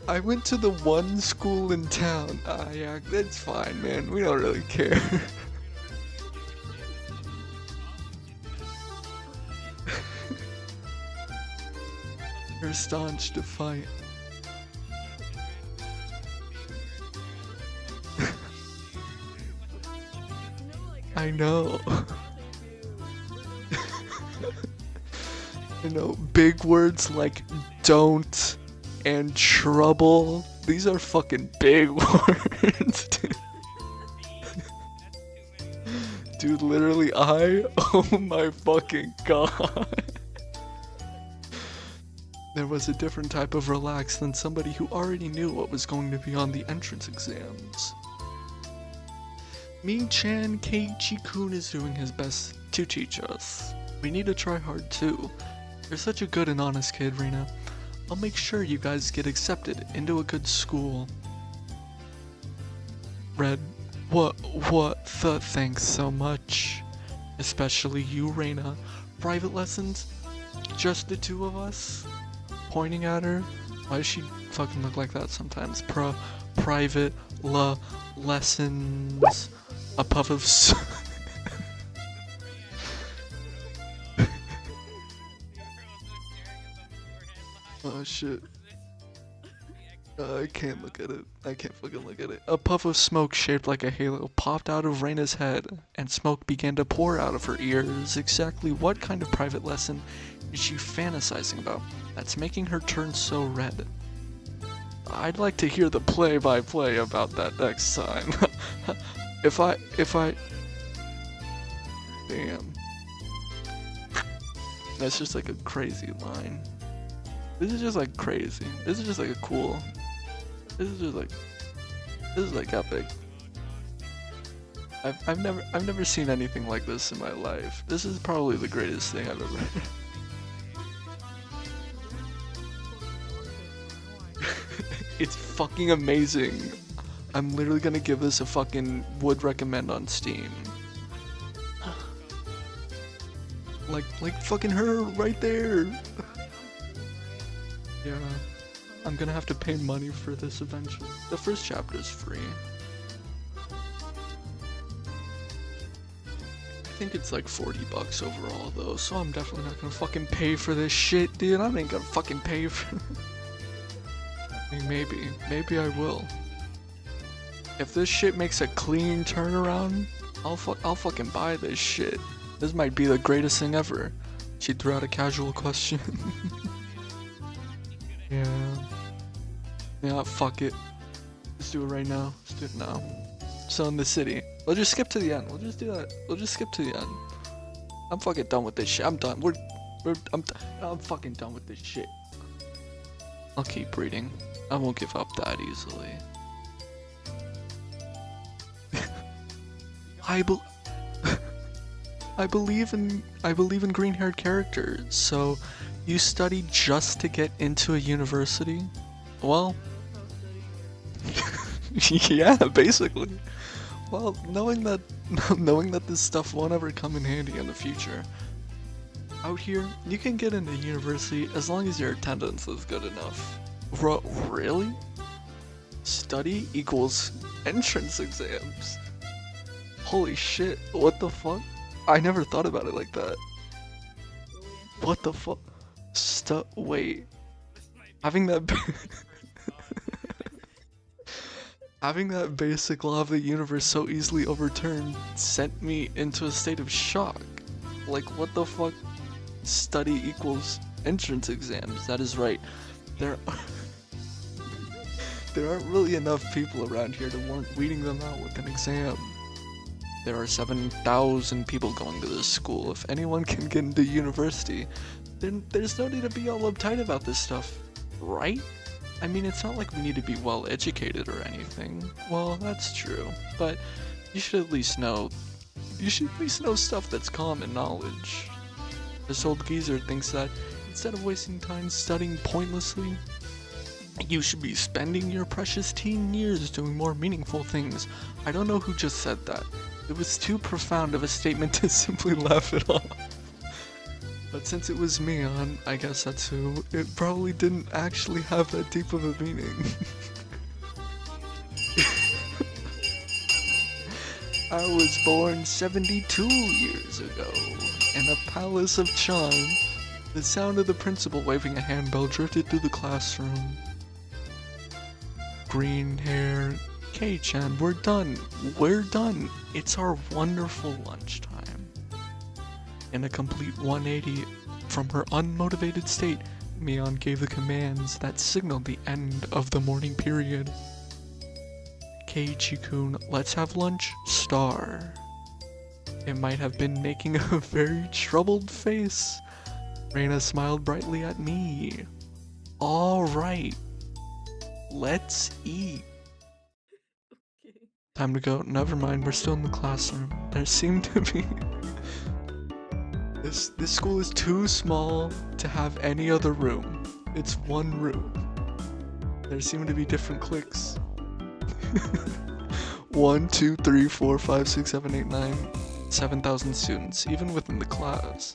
I went to the one school in town. Yeah, that's fine, man. We don't really care. You're staunch defiant. I know. You know, big words like don't and trouble. These are fucking big words, dude. Dude, literally oh my fucking god. There was a different type of relax than somebody who already knew what was going to be on the entrance exams. Mi-chan, Keiichi-kun is doing his best to teach us. We need to try hard too. You're such a good and honest kid, Reina. I'll make sure you guys get accepted into a good school. Red, thanks so much. Especially you, Reina. Private lessons? Just the two of us? Pointing at her? Why does she fucking look like that sometimes? Private lessons. A puff of Oh shit. I can't look at it. I can't fucking look at it. A puff of smoke shaped like a halo popped out of Reina's head, and smoke began to pour out of her ears. Exactly what kind of private lesson is she fantasizing about that's making her turn so red? I'd like to hear the play-by-play about that next time. If I... Damn. That's just like a crazy line. This is just like crazy. This is just like a cool... This is like epic. I've never seen anything like this in my life. This is probably the greatest thing I've ever... It's fucking amazing. I'm literally gonna give this a fucking would recommend on Steam. Like fucking her right there. Yeah, I'm gonna have to pay money for this eventually. The first chapter is free. I think it's like $40 overall though, so I'm definitely not gonna fucking pay for this shit, dude. I ain't gonna fucking pay for I mean, maybe I will. If this shit makes a clean turnaround, I'll fucking buy this shit. This might be the greatest thing ever. She threw out a casual question. Yeah. Yeah, fuck it. Let's do it right now. Let's do it now. So in the city. We'll just skip to the end. We'll just do that. We'll just skip to the end. I'm fucking done with this shit. I'm done. I'm fucking done with this shit. I'll keep reading. I won't give up that easily. I believe in green-haired characters. So, you study just to get into a university? Well, yeah, basically. Well, knowing that this stuff won't ever come in handy in the future. Out here, you can get into university as long as your attendance is good enough. Really? Study equals entrance exams. Holy shit, what the fuck? I never thought about it like that. What the fuck? Wait. Having that having that basic law of the universe so easily overturned sent me into a state of shock. Like, what the fuck? Study equals entrance exams. That is right. There aren't really enough people around here to warrant weeding them out with an exam. There are 7,000 people going to this school. If anyone can get into university, then there's no need to be all uptight about this stuff, right? I mean, it's not like we need to be well educated or anything. Well, that's true, but you should at least know stuff that's common knowledge. This old geezer thinks that instead of wasting time studying pointlessly, you should be spending your precious teen years doing more meaningful things. I don't know who just said that. It was too profound of a statement to simply laugh it off. But since it was me on, I guess that's who. It probably didn't actually have that deep of a meaning. I was born 72 years ago in a palace of charm. The sound of the principal waving a handbell drifted through the classroom. Green hair. K-chan, we're done. We're done. It's our wonderful lunchtime. In a complete 180 from her unmotivated state, Mion gave the commands that signaled the end of the morning period. Keiichi-kun, let's have lunch, star. It might have been making a very troubled face. Reina smiled brightly at me. Alright. Let's eat. Time to go. Never mind, we're still in the classroom. There seemed to be... This school is too small to have any other room. It's one room. There seem to be different cliques. 1, 2, 3, 4, 5, 6, 7, 8, 9, 7,000 students, even within the class.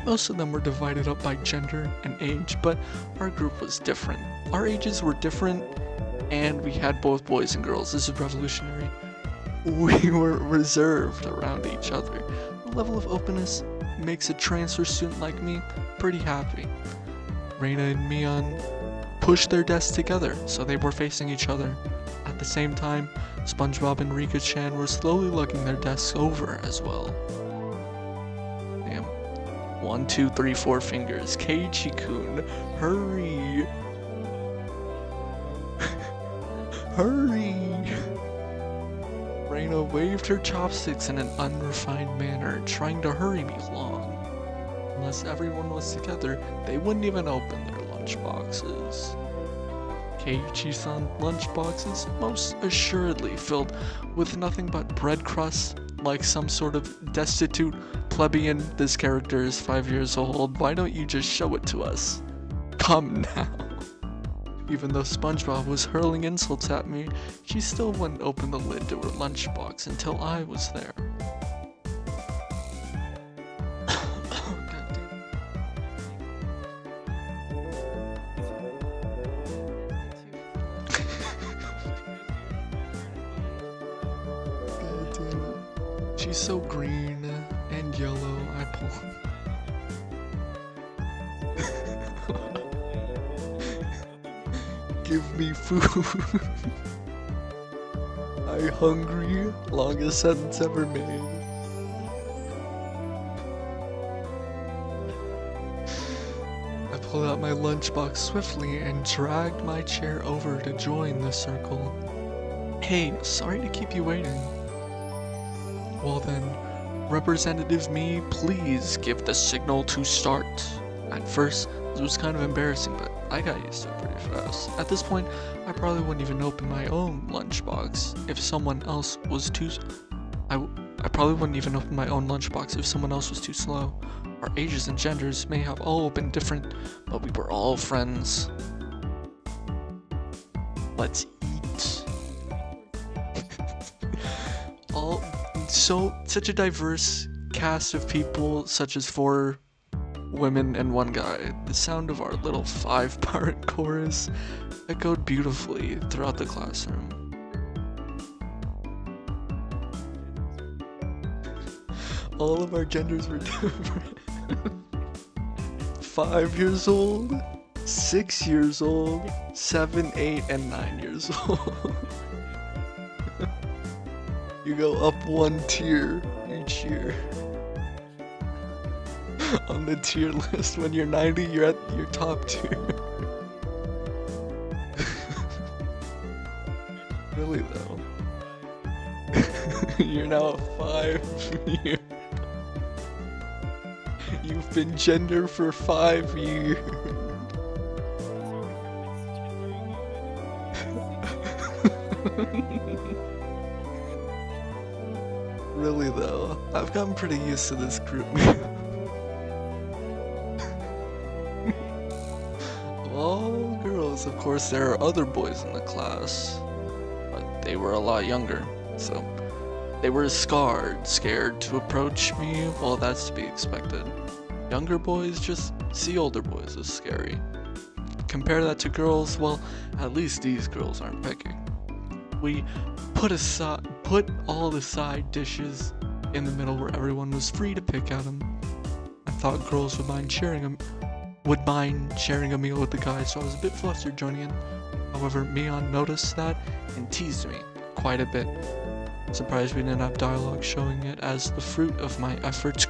Most of them were divided up by gender and age, but our group was different. Our ages were different, and we had both boys and girls. This is revolutionary. We were reserved around each other. The level of openness makes a transfer student like me pretty happy. Reina and Mion pushed their desks together so they were facing each other. At the same time, SpongeBob and Rika-chan were slowly lugging their desks over as well. Damn. 1, 2, 3, 4 fingers. Keiichi-kun, hurry! Hurry! Reina waved her chopsticks in an unrefined manner, trying to hurry me along. Unless everyone was together, they wouldn't even open their lunchboxes. Keiichi-san's lunchboxes most assuredly filled with nothing but bread crusts, like some sort of destitute plebeian. This character is 5 years old, why don't you just show it to us? Come now. Even though SpongeBob was hurling insults at me, she still wouldn't open the lid to her lunchbox until I was there. God damn it. She's so green and yellow, I pull. Give me food. I hungry? Longest sentence ever made. I pulled out my lunchbox swiftly and dragged my chair over to join the circle. Hey, sorry to keep you waiting. Well then, Representative Me, please give the signal to start. At first, it was kind of embarrassing, but I got used to it pretty fast. At this point, I probably wouldn't even open my own lunchbox if someone else was too... I probably wouldn't even open my own lunchbox if someone else was too slow. Our ages and genders may have all been different, but we were all friends. Let's eat. Such a diverse cast of people, such as 4 women and 1 guy. The sound of our little 5-part chorus echoed beautifully throughout the classroom. All of our genders were different. 5 years old, 6 years old, 7, 8, and 9 years old. You go up 1 tier each year. On the tier list, when you're 90, you're at your top tier. Really though. You're now a 5 year. You've been gender for 5 years. Really though, I've gotten pretty used to this group. All girls, of course, there are other boys in the class, but they were a lot younger, so they were scared to approach me. Well, that's to be expected. Younger boys just see older boys as scary. Compare that to girls, well, at least these girls aren't picking. We put all the side dishes in the middle where everyone was free to pick at them. I thought girls would mind sharing a meal with the guys, so I was a bit flustered joining in. However, Mion noticed that and teased me quite a bit. Surprised we didn't have dialogue showing it as the fruit of my efforts ?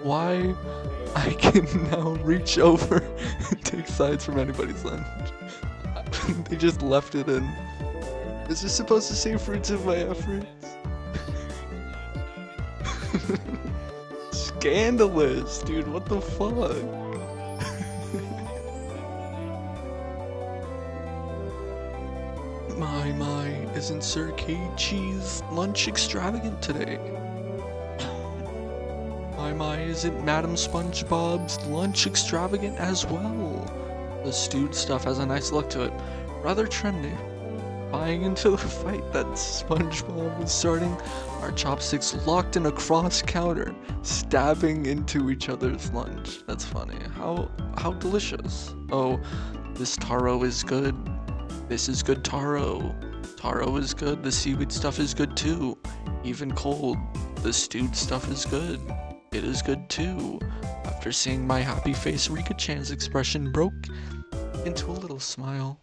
Why? I can now reach over and take sides from anybody's lunch. They just left it in. Is this supposed to say fruits of my efforts? Scandalous, dude, what the fuck? My, isn't Sir Keiichi's lunch extravagant today? My, isn't Madam SpongeBob's lunch extravagant as well? The stewed stuff has a nice look to it, rather trendy. Buying into the fight that SpongeBob was starting, our chopsticks locked in a cross counter, stabbing into each other's lunch. That's funny. How delicious. Oh, this taro is good. This is good taro. Taro is good. The seaweed stuff is good too. Even cold, the stewed stuff is good. It is good too. After seeing my happy face, Rika-chan's expression broke into a little smile.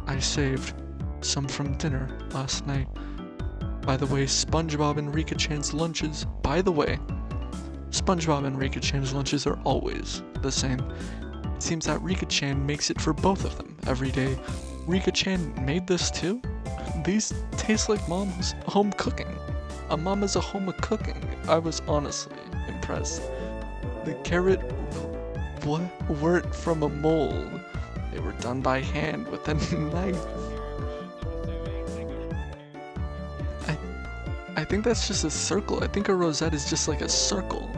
I saved some from dinner last night. By the way, SpongeBob and Rika-chan's lunches are always the same. It seems that Rika-chan makes it for both of them every day. Rika-chan made this too? These taste like mom's home cooking. A mama's a home of cooking. I was honestly impressed. The carrot weren't from a mold. They were done by hand with a knife. I think that's just a circle. I think a rosette is just like a circle.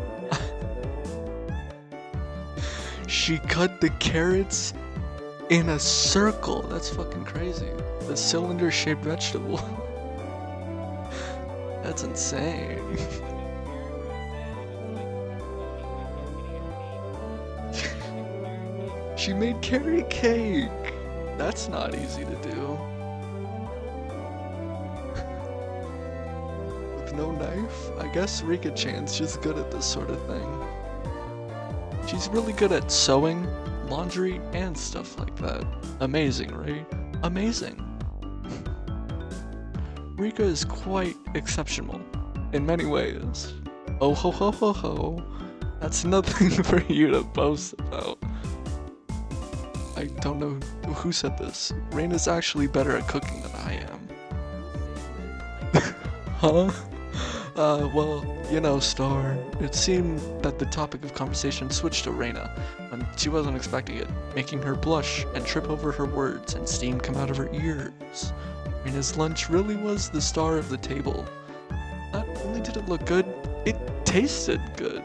She cut the carrots in a circle. That's fucking crazy. The cylinder-shaped vegetable. That's insane. She made carrot cake. That's not easy to do. With no knife? I guess Rika-chan's just good at this sort of thing. She's really good at sewing, laundry, and stuff like that. Amazing, right? amazing. Rika is quite exceptional in many ways. Oh ho ho ho ho. That's nothing for you to boast about. I don't know who said this. Reina's actually better at cooking than I am. Huh? Well, you know, Star, it seemed that the topic of conversation switched to Reina when she wasn't expecting it, making her blush and trip over her words and steam come out of her ears. Reina's lunch really was the star of the table. Not only did it look good, it tasted good.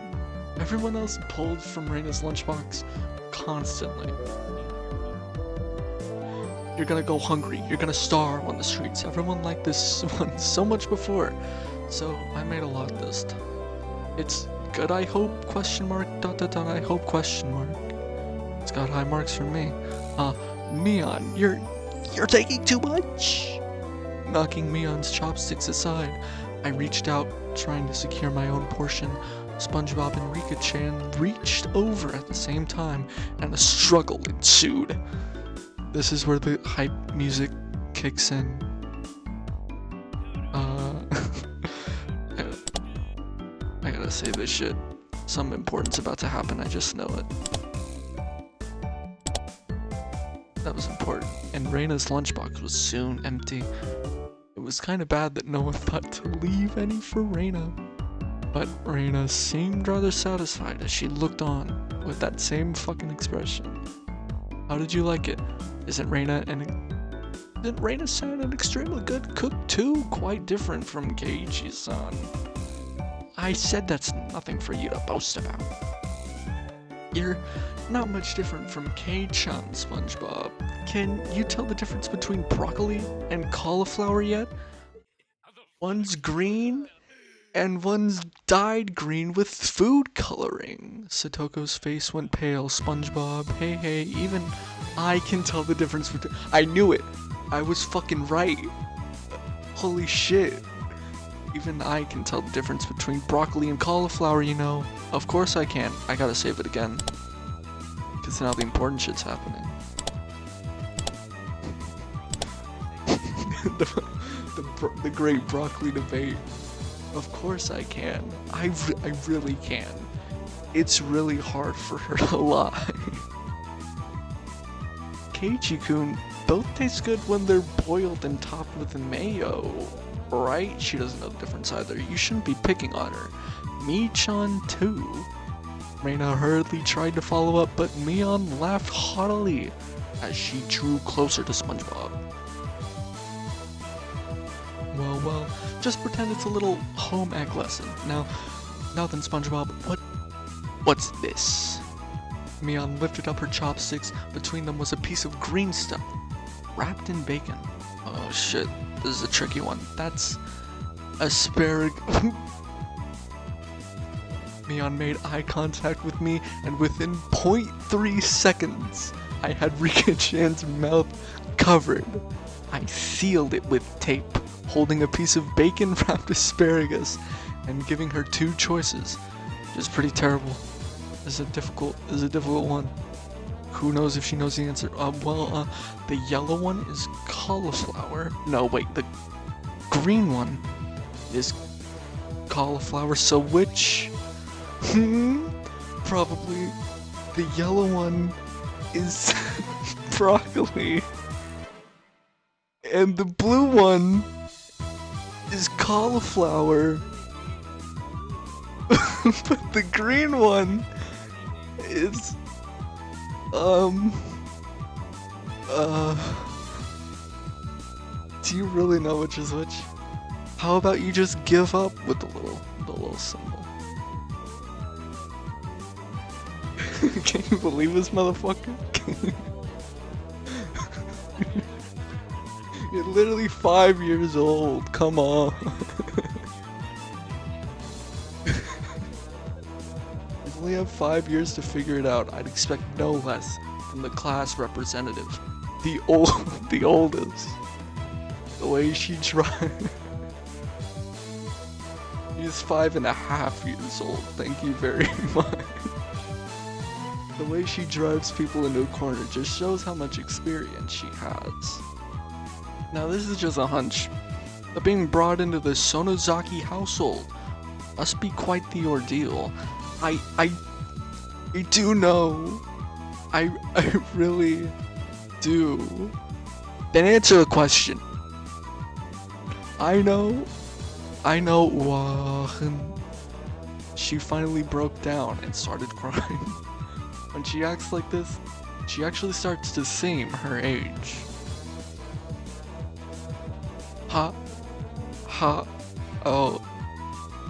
Everyone else pulled from Reina's lunchbox constantly. You're gonna go hungry, you're gonna starve on the streets. Everyone liked this one so much before. So I made a lot list. It's good, I hope, question mark, dot dot dot, I hope, question mark. It's got high marks from me. Mion, you're taking too much. Knocking Mion's chopsticks aside, I reached out, trying to secure my own portion. SpongeBob and Rika-chan reached over at the same time, and a struggle ensued. This is where the hype music kicks in. I gotta say this shit. Some importance about to happen, I just know it. That was important, and Reina's lunchbox was soon empty. It was kinda bad that no one thought to leave any for Reina. But Reina seemed rather satisfied as she looked on with that same fucking expression. How did you like it? Isn't Reina-san an extremely good cook too? Quite different from Keiichi-san. I said that's nothing for you to boast about. You're not much different from Kei-chan, SpongeBob. Can you tell the difference between broccoli and cauliflower yet? One's green and one's dyed green with food coloring. Satoko's face went pale. SpongeBob, hey, even I can tell the difference between— I knew it! I was fucking right! Holy shit. Even I can tell the difference between broccoli and cauliflower, you know. Of course I can. I gotta save it again. Cause now the important shit's happening. the great broccoli debate. Of course I can. I really can. It's really hard for her to lie. Keiichi-kun, both taste good when they're boiled and topped with mayo. Right? She doesn't know the difference either. You shouldn't be picking on her. Mi-chan too. Reina hurriedly tried to follow up, but Mion laughed haughtily as she drew closer to SpongeBob. Well, just pretend it's a little home ec lesson. Now then, SpongeBob, what's this? Mion lifted up her chopsticks. Between them was a piece of green stuff, wrapped in bacon. Oh shit, this is a tricky one. That's asparagus. Mion made eye contact with me, and within 0.3 seconds, I had Rika-chan's mouth covered. I sealed it with tape, holding a piece of bacon-wrapped asparagus, and giving her two choices, which is pretty terrible. This is a difficult one. Who knows if she knows the answer? The yellow one is cauliflower. No, wait, the green one is cauliflower, so which? Probably the yellow one is broccoli. And the blue one is cauliflower. But the green one is do you really know which is which? How about you just give up with the little symbol? Can you believe this motherfucker? You're literally 5 years old, come on. You only have 5 years to figure it out. I'd expect no less from the class representative. The oldest. The way she tried. She's 5.5 years old, thank you very much. The way she drives people into a corner just shows how much experience she has. Now this is just a hunch, but being brought into the Sonozaki household must be quite the ordeal. I do know. I really do. Then answer the question. I know. She finally broke down and started crying. When she acts like this, she actually starts to seem her age. Ha. Oh.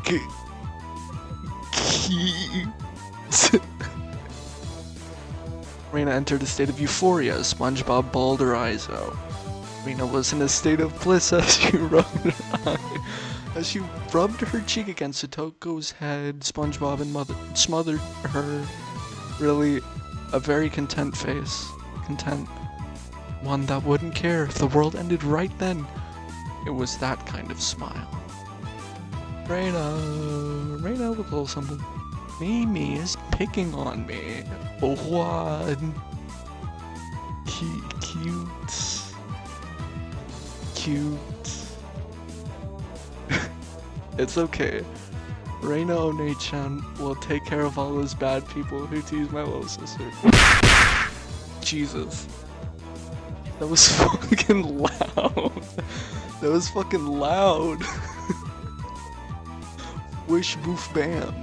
K. Reina entered a state of euphoria as SpongeBob bawled her eyes out. Reina was in a state of bliss as she rubbed her cheek against Satoko's head. SpongeBob and smothered her. Really, a very content face. Content. One that wouldn't care if the world ended right then. It was that kind of smile. Reina with a little something. Mimi is picking on me. Oh, what? Cute. It's okay. Reina One-chan will take care of all those bad people who tease my little sister. Jesus. That was fucking loud. That was fucking loud. Wish boof bam.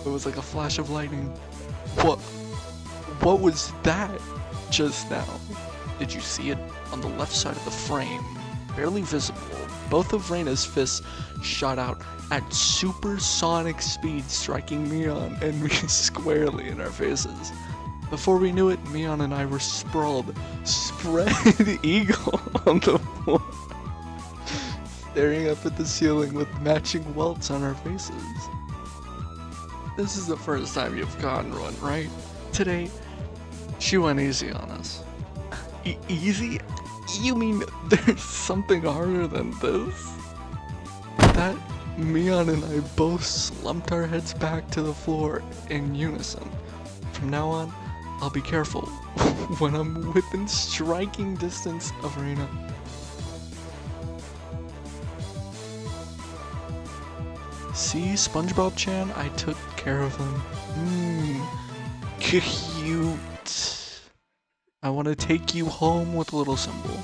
It was like a flash of lightning. What was that just now? Did you see it? On the left side of the frame, barely visible, both of Reina's fists shot out at supersonic speed, striking Mion and me squarely in our faces. Before we knew it, Mion and I were sprawled, spread eagle on the floor, staring up at the ceiling with matching welts on our faces. This is the first time you've gotten one, right? Today, she went easy on us. Easy? You mean there's something harder than this? That Mion and I both slumped our heads back to the floor in unison. From now on, I'll be careful when I'm within striking distance of Reina. See, SpongeBob-chan, I took care of him. Cute. I want to take you home with a little symbol.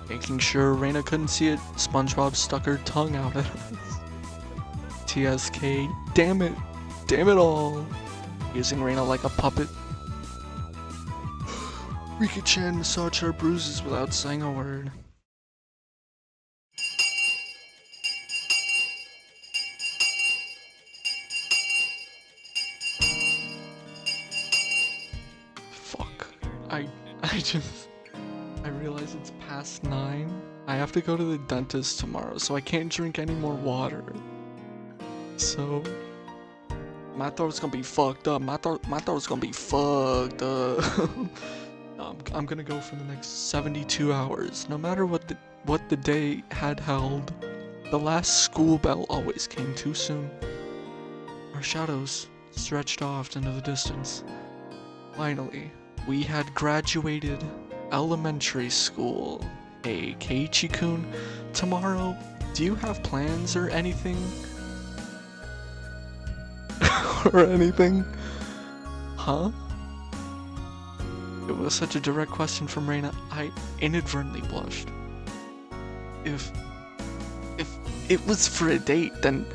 Making sure Reina couldn't see it, SpongeBob stuck her tongue out at us. TSK, damn it all. Using Reina like a puppet. Rika-chan massaged our bruises without saying a word. Fuck. I realize it's past 9. I have to go to the dentist tomorrow, so I can't drink any more water. So my throat's gonna be fucked up. My throat's gonna be fucked up. I'm gonna go for the next 72 hours. No matter what the day had held, the last school bell always came too soon. Our shadows stretched off into the distance. Finally, we had graduated elementary school. Hey, Keiichi-kun, tomorrow, do you have plans or anything? Or anything? Huh? It was such a direct question from Reina, I inadvertently blushed. If it was for a date, then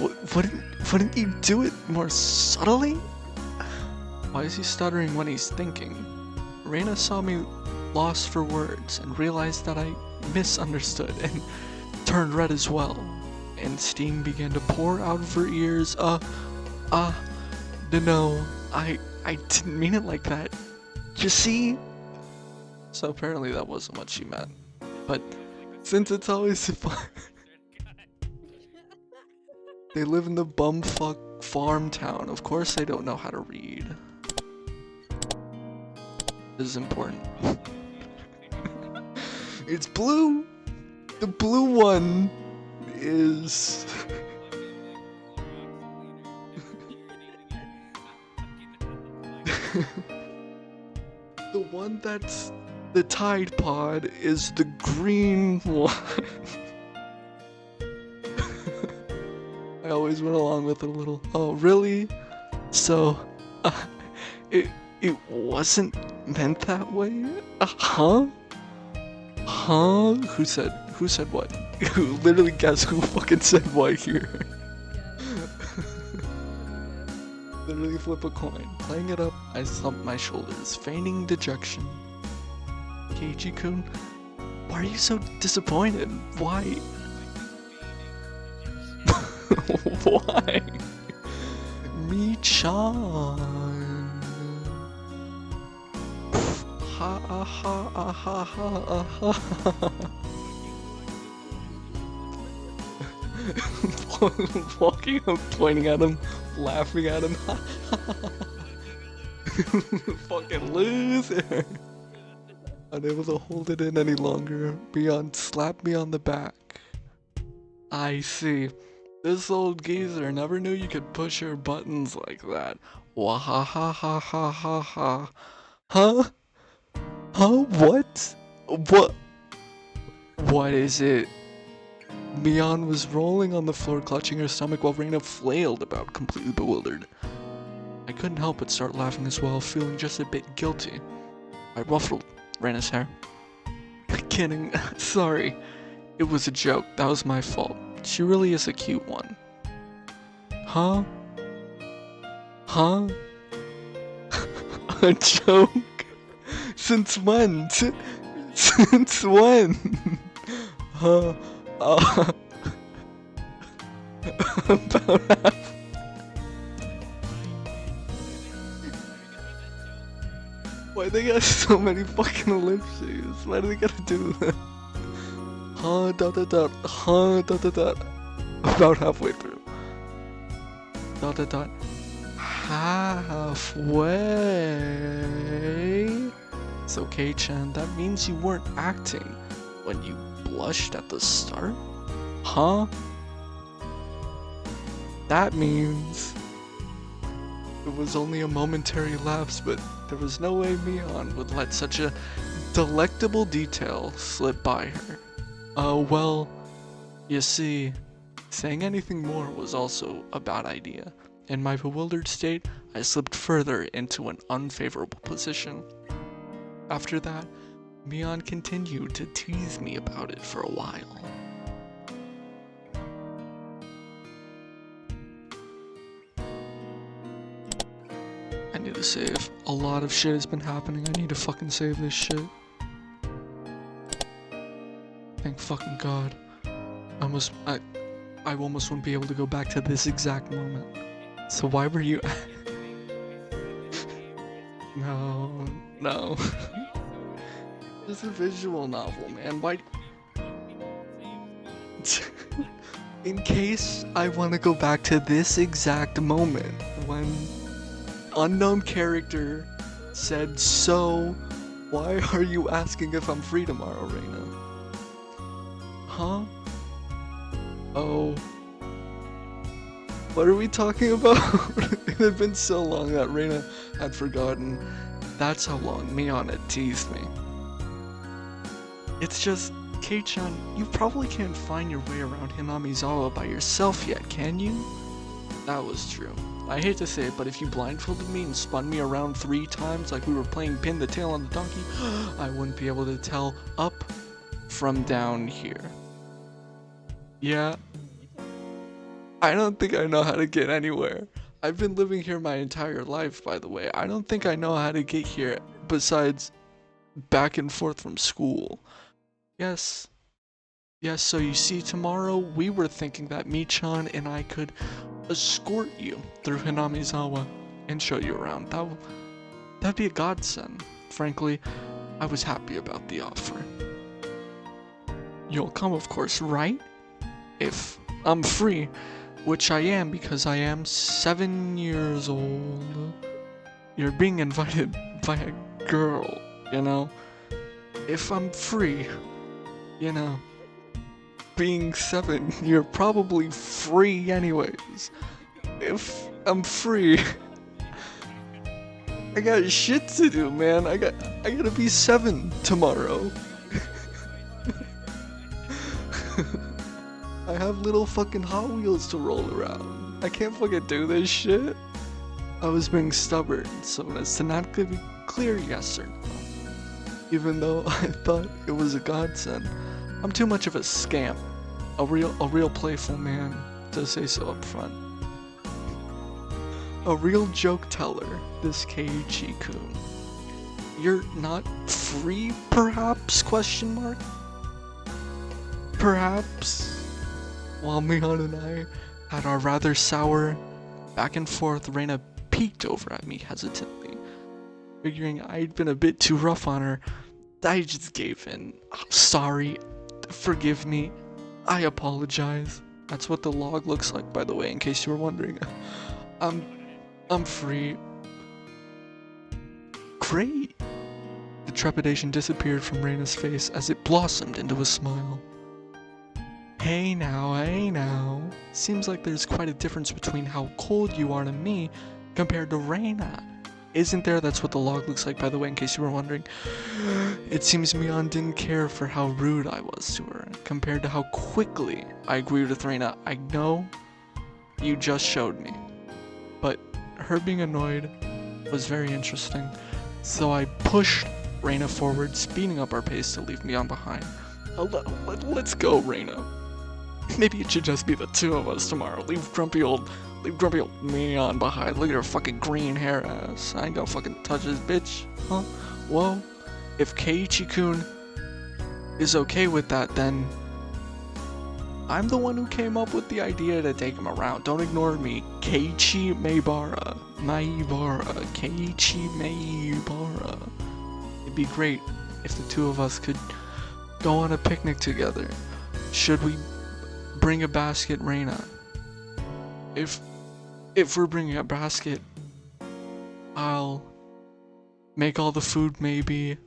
wouldn't you do it more subtly? Why is he stuttering when he's thinking? Reina saw me lost for words and realized that I misunderstood and turned red as well. And steam began to pour out of her ears. No, I didn't mean it like that. You see? So apparently that wasn't what she meant. But since it's always they live in the bumfuck farm town, of course they don't know how to read. This is important. It's blue! The blue one is... the one that's The Tide Pod is the green one. I always went along with it a little. Oh, really? So, it wasn't meant that way? Huh? Huh? Who said what? Literally guess who fucking said what here. Literally flip a coin. Playing it up, I slumped my shoulders, feigning dejection. Keiichi-kun, why are you so disappointed? Why? Why? Me-chan. Ha ha ha ha ha ha. Walking up, pointing at him, laughing at him. Fucking loser. Unable to hold it in any longer, Beyond slapped me on the back. I see. This old geezer never knew you could push your buttons like that. Wahahahahaha. Huh? Huh? What? What is it? Mion was rolling on the floor, clutching her stomach while Reina flailed about, completely bewildered. I couldn't help but start laughing as well, feeling just a bit guilty. I ruffled Reina's hair. Kidding. Sorry. It was a joke. That was my fault. She really is a cute one. Huh? Huh? A joke? Since when? Since when? Huh? About half. Why they got so many fucking ellipses? Why do they gotta do that? Huh, dot dot dot, huh, dot dot dot. About halfway through. Dot dot dot. Halfway? It's okay, Chan. That means you weren't acting when you blushed at the start? Huh? That means it was only a momentary lapse, but there was no way Mion would let such a delectable detail slip by her. Well, you see, saying anything more was also a bad idea. In my bewildered state, I slipped further into an unfavorable position. After that, Mion continued to tease me about it for a while. I need to save. A lot of shit has been happening. I need to fucking save this shit. Thank fucking God. I almost wouldn't be able to go back to this exact moment. So why were you... No. It's a visual novel, man. Why... In case I want to go back to this exact moment when unknown character said, "So, why are you asking if I'm free tomorrow, Reina?" Huh? Oh. What are we talking about? It had been so long that Reina had forgotten. That's how long Mion had teased me. It's just, Kei-chan, you probably can't find your way around Hinamizawa by yourself yet, can you? That was true. I hate to say it, but if you blindfolded me and spun me around 3 times like we were playing pin the tail on the donkey, I wouldn't be able to tell up from down here. Yeah. I don't think I know how to get anywhere. I've been living here my entire life, by the way. I don't think I know how to get here besides back and forth from school. Yes, so you see, tomorrow we were thinking that Mi-chan and I could escort you through Hinamizawa and show you around. That'd be a godsend. Frankly, I was happy about the offer. You'll come, of course, right? If I'm free, which I am because I am 7 years old. You're being invited by a girl, you know? If I'm free, you know, being 7, you're probably free anyways. If I'm free, I got shit to do, man. I gotta be 7 tomorrow. I have little fucking Hot Wheels to roll around. I can't fucking do this shit. I was being stubborn so as to not give a clear yes or no. Even though I thought it was a godsend. I'm too much of a scamp. A real playful man to say so up front. A real joke teller, this Keiichi-kun. You're not free, perhaps? Question mark? Perhaps? While Mion and I had our rather sour back and forth, Reina peeked over at me hesitantly. Figuring I'd been a bit too rough on her, I just gave in. I'm sorry. Forgive me. I apologize. That's what the log looks like, by the way, in case you were wondering. I'm free. Great! The trepidation disappeared from Reina's face as it blossomed into a smile. Hey now. Seems like there's quite a difference between how cold you are to me compared to Reina. Isn't there? That's what the log looks like, by the way, in case you were wondering. It seems Mion didn't care for how rude I was to her, compared to how quickly I agreed with Reina. I know you just showed me. But her being annoyed was very interesting, so I pushed Reina forward, speeding up our pace to leave Mion behind. Let's go, Reina. Maybe it should just be the two of us tomorrow. Leave grumpy old Mion behind. Look at her fucking green hair ass. I ain't gonna fucking touch this bitch, huh? Whoa. If Keiichi-kun is okay with that, then I'm the one who came up with the idea to take him around. Don't ignore me. Keiichi Maibara. Keiichi Maibara. It'd be great if the two of us could go on a picnic together. Should we bring a basket, Reina? If we're bringing a basket, I'll make all the food, maybe.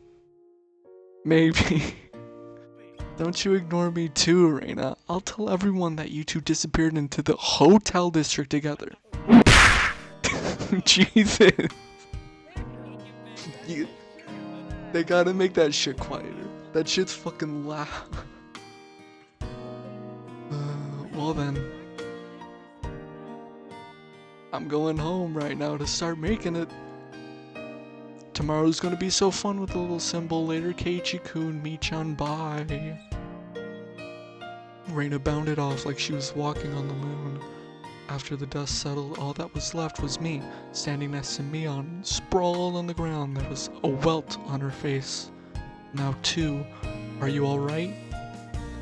Don't you ignore me too, Reina. I'll tell everyone that you two disappeared into the hotel district together. Jesus. They gotta make that shit quieter. That shit's fucking loud. Well then. I'm going home right now to start making it. Tomorrow's gonna be so fun with the little symbol. Later, Keiichi-kun, Michan, bye. Reina bounded off like she was walking on the moon. After the dust settled, all that was left was me, standing next to Mion, sprawled on the ground. There was a welt on her face. Now 2. Are you alright?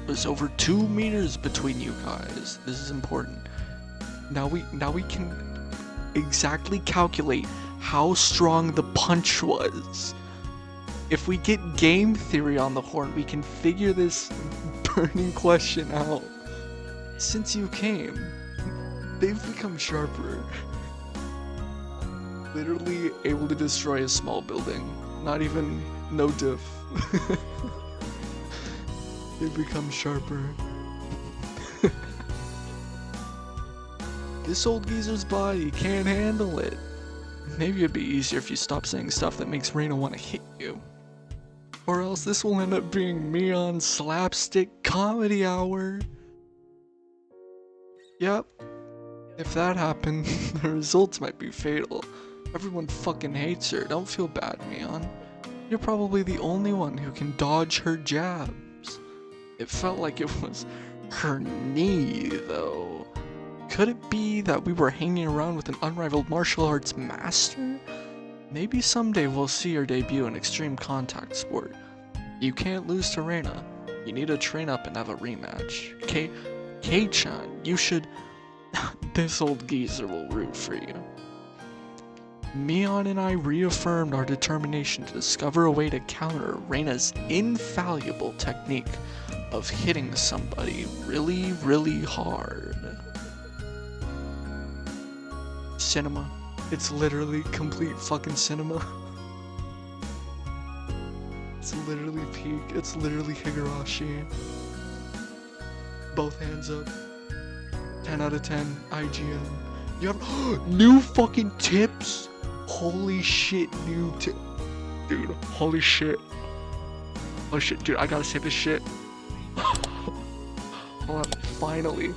There's over 2 meters between you guys. This is important. Now we can exactly calculate how strong the punch was. If we get game theory on the horn, we can figure this burning question out. Since you came, they've become sharper. Literally able to destroy a small building. Not even no diff. They've become sharper. This old geezer's body can't handle it. Maybe it'd be easier if you stopped saying stuff that makes Reina want to hit you. Or else this will end up being Mion's slapstick comedy hour. Yep. If that happened, the results might be fatal. Everyone fucking hates her. Don't feel bad, Mion. You're probably the only one who can dodge her jabs. It felt like it was her knee, though. Could it be that we were hanging around with an unrivaled martial arts master? Maybe someday we'll see her debut in extreme contact sport. You can't lose to Reina. You need to train up and have a rematch. Kei-chan, you should... This old geezer will root for you. Mion and I reaffirmed our determination to discover a way to counter Reina's infallible technique of hitting somebody really, really hard. Cinema. It's literally complete fucking cinema. It's literally peak. It's literally Higurashi. Both hands up. 10 out of 10 IGN. You have new fucking tips? Holy shit, dude, holy shit. Oh shit, dude, I gotta say this shit. Hold on, finally.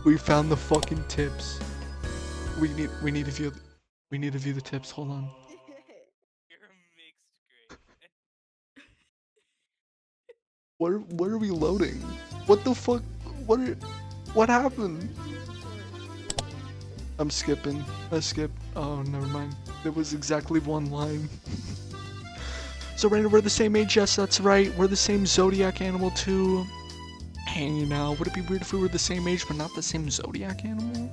We found the fucking tips. We need to view the tips, hold on. You're a mixed grade. What are we loading? What the fuck? What happened? I'm skipping. I skipped. Oh, never mind. There was exactly one line. So, Raina, we're the same age? Yes, that's right. We're the same zodiac animal, too. Hey, now, would it be weird if we were the same age but not the same zodiac animal?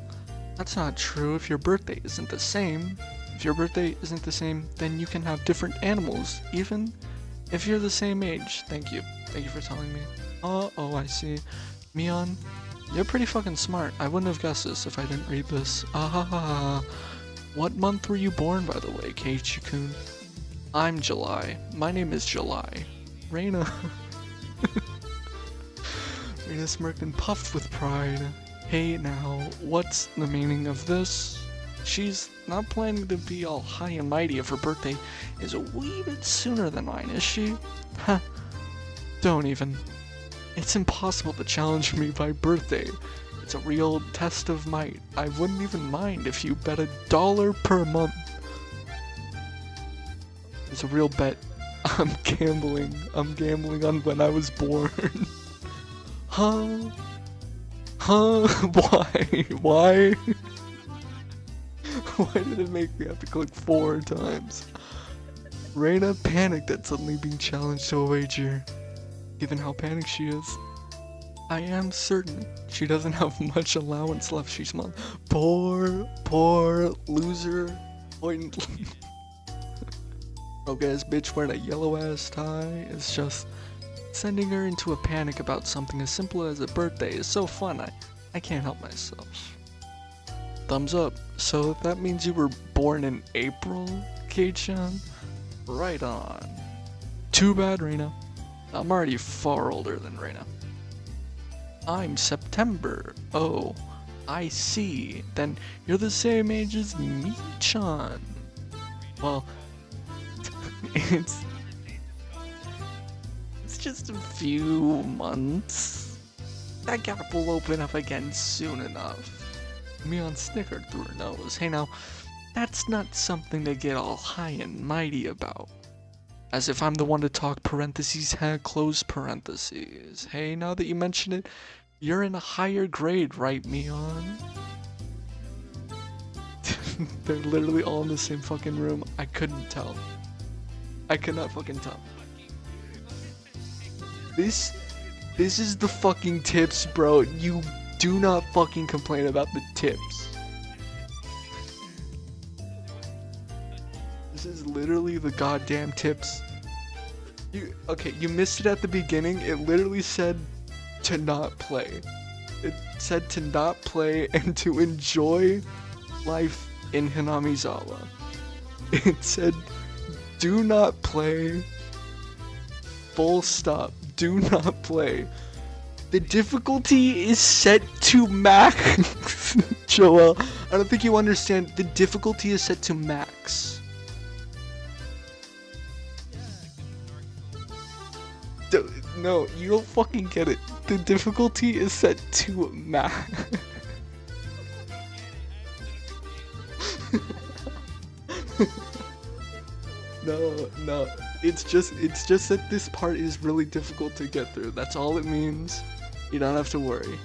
That's not true. If your birthday isn't the same, then you can have different animals, even if you're the same age. Thank you. Thank you for telling me. Oh, I see. Mion, you're pretty fucking smart. I wouldn't have guessed this if I didn't read this. Ah, what month were you born, by the way, Keiichi-kun? I'm July. My name is July. Reina. Reina smirked and puffed with pride. Hey now, what's the meaning of this? She's not planning to be all high and mighty if her birthday is a wee bit sooner than mine, is she? Huh. Don't even. It's impossible to challenge me by birthday. It's a real test of might. I wouldn't even mind if you bet $1 per month. It's a real bet. I'm gambling on when I was born. Huh? Why? Why did it make me have to click 4 times? Reina panicked at suddenly being challenged to a wager. Given how panicked she is, I am certain she doesn't have much allowance left. She's small. Poor loser. Broke ass bitch wearing a yellow ass tie is just sending her into a panic about something as simple as a birthday is so fun. I can't help myself. Thumbs up. So that means you were born in April, Kei-chan? Right on. Too bad, Reina. I'm already far older than Reina. I'm September. Oh, I see. Then you're the same age as me-chan. Well, it's just a few months. That gap will open up again soon enough. Mion snickered through her nose. Hey now, that's not something to get all high and mighty about. As if I'm the one to talk parentheses, close parentheses. Hey, now that you mention it, you're in a higher grade, right, Mion? They're literally all in the same fucking room. I couldn't tell. I could not fucking tell. This is the fucking tips, bro. You do not fucking complain about the tips. This is literally the goddamn tips. You missed it at the beginning. It literally said to not play. It said to not play and to enjoy life in Hinamizawa. It said do not play. Full stop. Do not play. The difficulty is set to max. Joel, I don't think you understand. The difficulty is set to max. No, you don't fucking get it. The difficulty is set to max. No. It's just that this part is really difficult to get through. That's all it means. You don't have to worry.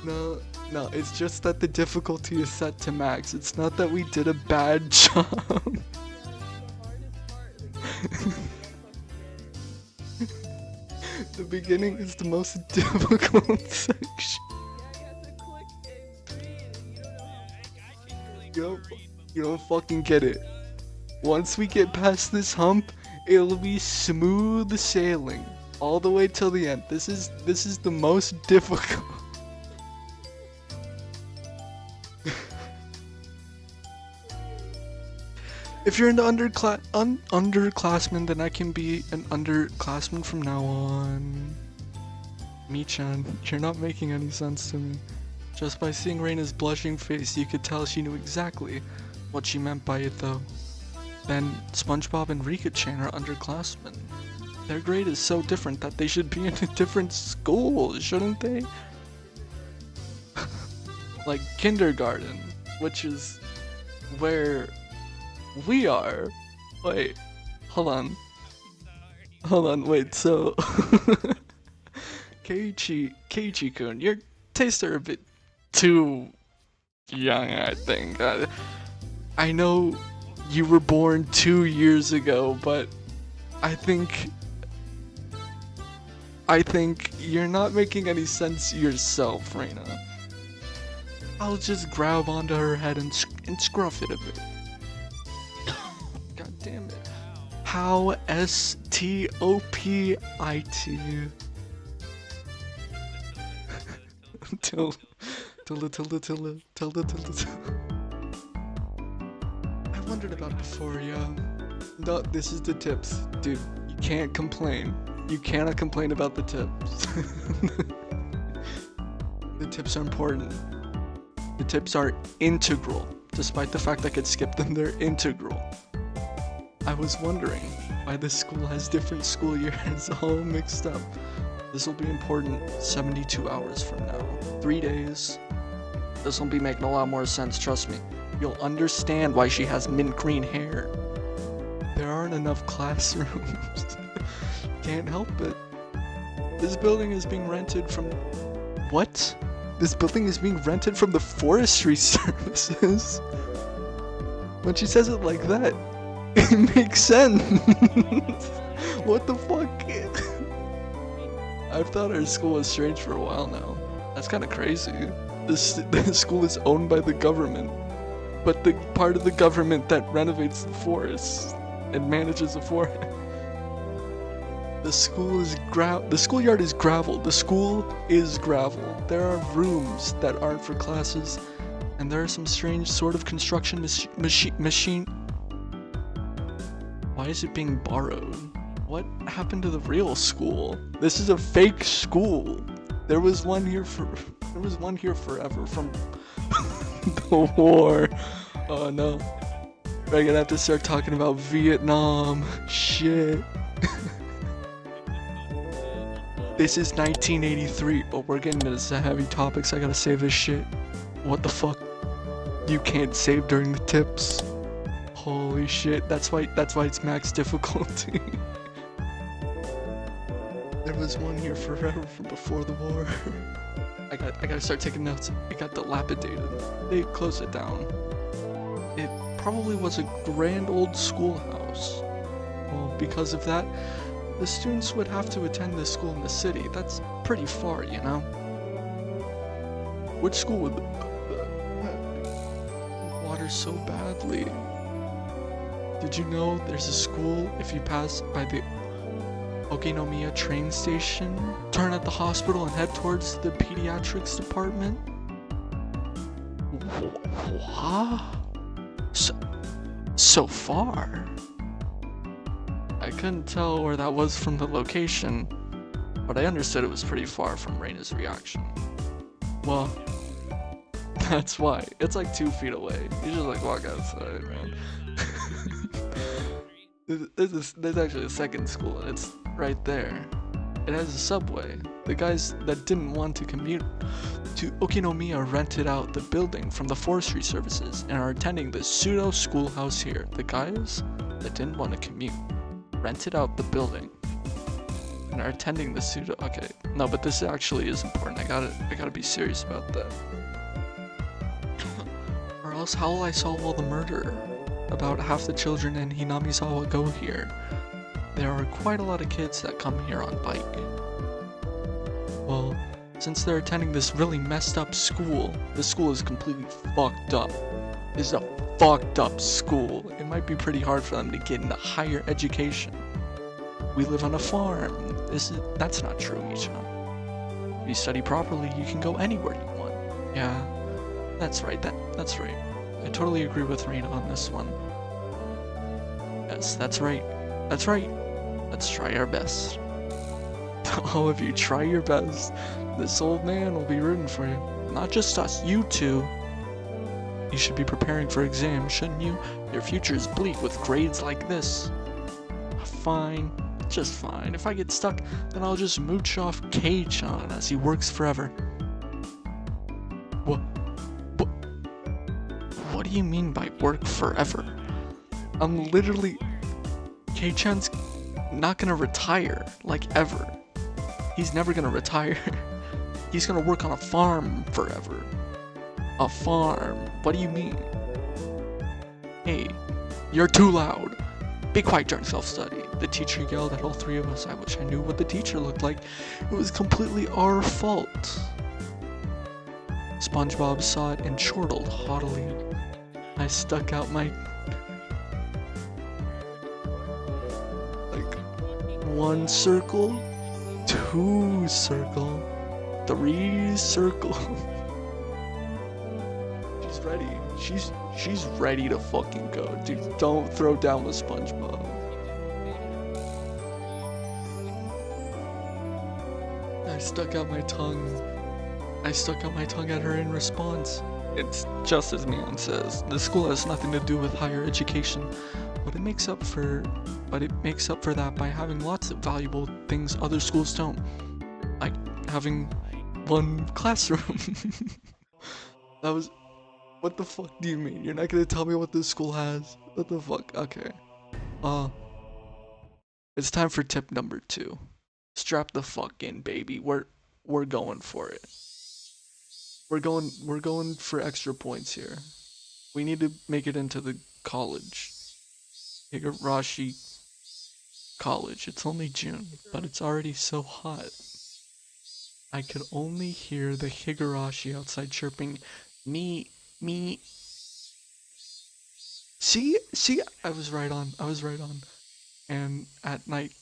No, it's just that the difficulty is set to max. It's not that we did a bad job. The beginning is the most difficult section. You don't fucking get it. Once we get past this hump, it'll be smooth sailing all the way till the end. This is the most difficult. If you're an underclassman, then I can be an underclassman from now on. Mi-chan, you're not making any sense to me. Just by seeing Reina's blushing face, you could tell she knew exactly what she meant by it though. Then SpongeBob and Rika-chan are underclassmen. Their grade is so different that they should be in a different school, shouldn't they? Like kindergarten, which is where we are. Wait, hold on. Hold on, wait, so... Keiichi-kun, your tastes are a bit too young, I think. I know you were born 2 years ago, but I think you're not making any sense yourself, Reina. I'll just grab onto her head and scruff it a bit. God damn it. How stopit. Tilda. I wondered about it before, yeah. No, this is the tips. Dude, you can't complain. You cannot complain about the tips. The tips are important. The tips are integral. Despite the fact I could skip them, they're integral. I was wondering why this school has different school years all mixed up. This will be important 72 hours from now. 3 days. This will be making a lot more sense, trust me. You'll understand why she has mint green hair. There aren't enough classrooms. Can't help it. This building is being rented from... What? This building is being rented from the forestry services? When she says it like that, it makes sense. What the fuck? I've thought our school was strange for a while now. That's kind of crazy. This school is owned by the government, but the part of the government that renovates the forests and manages the forest. The schoolyard is gravel. The school is gravel. There are rooms that aren't for classes, and there are some strange sort of construction machine. Why is it being borrowed? What happened to the real school? This is a fake school. There was one here forever from the war. Oh no. We're gonna have to start talking about Vietnam. Shit. This is 1983. Oh, we're getting into some heavy topics. I gotta save this shit. What the fuck? You can't save during the tips. Holy shit. That's why it's max difficulty. There was one here forever from before the war. I gotta start taking notes. It got dilapidated. They closed it down. It probably was a grand old schoolhouse. Well, because of that, the students would have to attend this school in the city. That's pretty far, you know? Which school would water so badly? Did you know there's a school if you pass by the Okinomiya train station, turn at the hospital and head towards the pediatrics department? What? So far? I couldn't tell where that was from the location, but I understood it was pretty far from Reina's reaction. Well, that's why. It's like 2 feet away. You just like walk outside, man. There's actually a second school, and it's right there. It has a subway. The guys that didn't want to commute to Okinomiya rented out the building from the forestry services and are attending the pseudo schoolhouse here. The guys that didn't want to commute rented out the building and are attending the pseudo. Okay, no, but this actually is important. I gotta be serious about that. Or else, how will I solve all the murder? About half the children in Hinamizawa go here. There are quite a lot of kids that come here on bike. Well, since they're attending this really messed up school, the school is completely fucked up. This is a fucked up school. It might be pretty hard for them to get into higher education. We live on a farm. That's not true, Icha. If you study properly, you can go anywhere you want. Yeah, that's right. That's right. I totally agree with Reina on this one. Yes, that's right. That's right. Let's try our best. All of you, try your best. This old man will be rooting for you. Not just us, you too. You should be preparing for exams, shouldn't you? Your future is bleak with grades like this. Fine, just fine. If I get stuck, then I'll just mooch off K-chan as he works forever. What? What do you mean by work forever? I'm literally... K-chan's not gonna retire, like ever. He's never gonna retire. He's gonna work on a farm forever. A farm? What do you mean? Hey, you're too loud. Be quiet during self-study. The teacher yelled at all three of us. I wish I knew what the teacher looked like. It was completely our fault. SpongeBob saw it and chortled haughtily. I stuck out my... like, 1 circle, 2 circle, 3 circle. She's ready. She's ready to fucking go. Dude, don't throw down with SpongeBob. I stuck out my tongue at her in response. It's just as Neon says. The school has nothing to do with higher education, but it makes up for that by having lots of valuable things other schools don't. Like having 1 classroom. That was... What the fuck do you mean? You're not gonna tell me what this school has? What the fuck? Okay. It's time for tip number 2. Strap the fuck in, baby. We're going for it. We're going for extra points here. We need to make it into the college. Higurashi College. It's only June, but it's already so hot. I could only hear the Higurashi outside chirping, me. See, I was right on. And at night,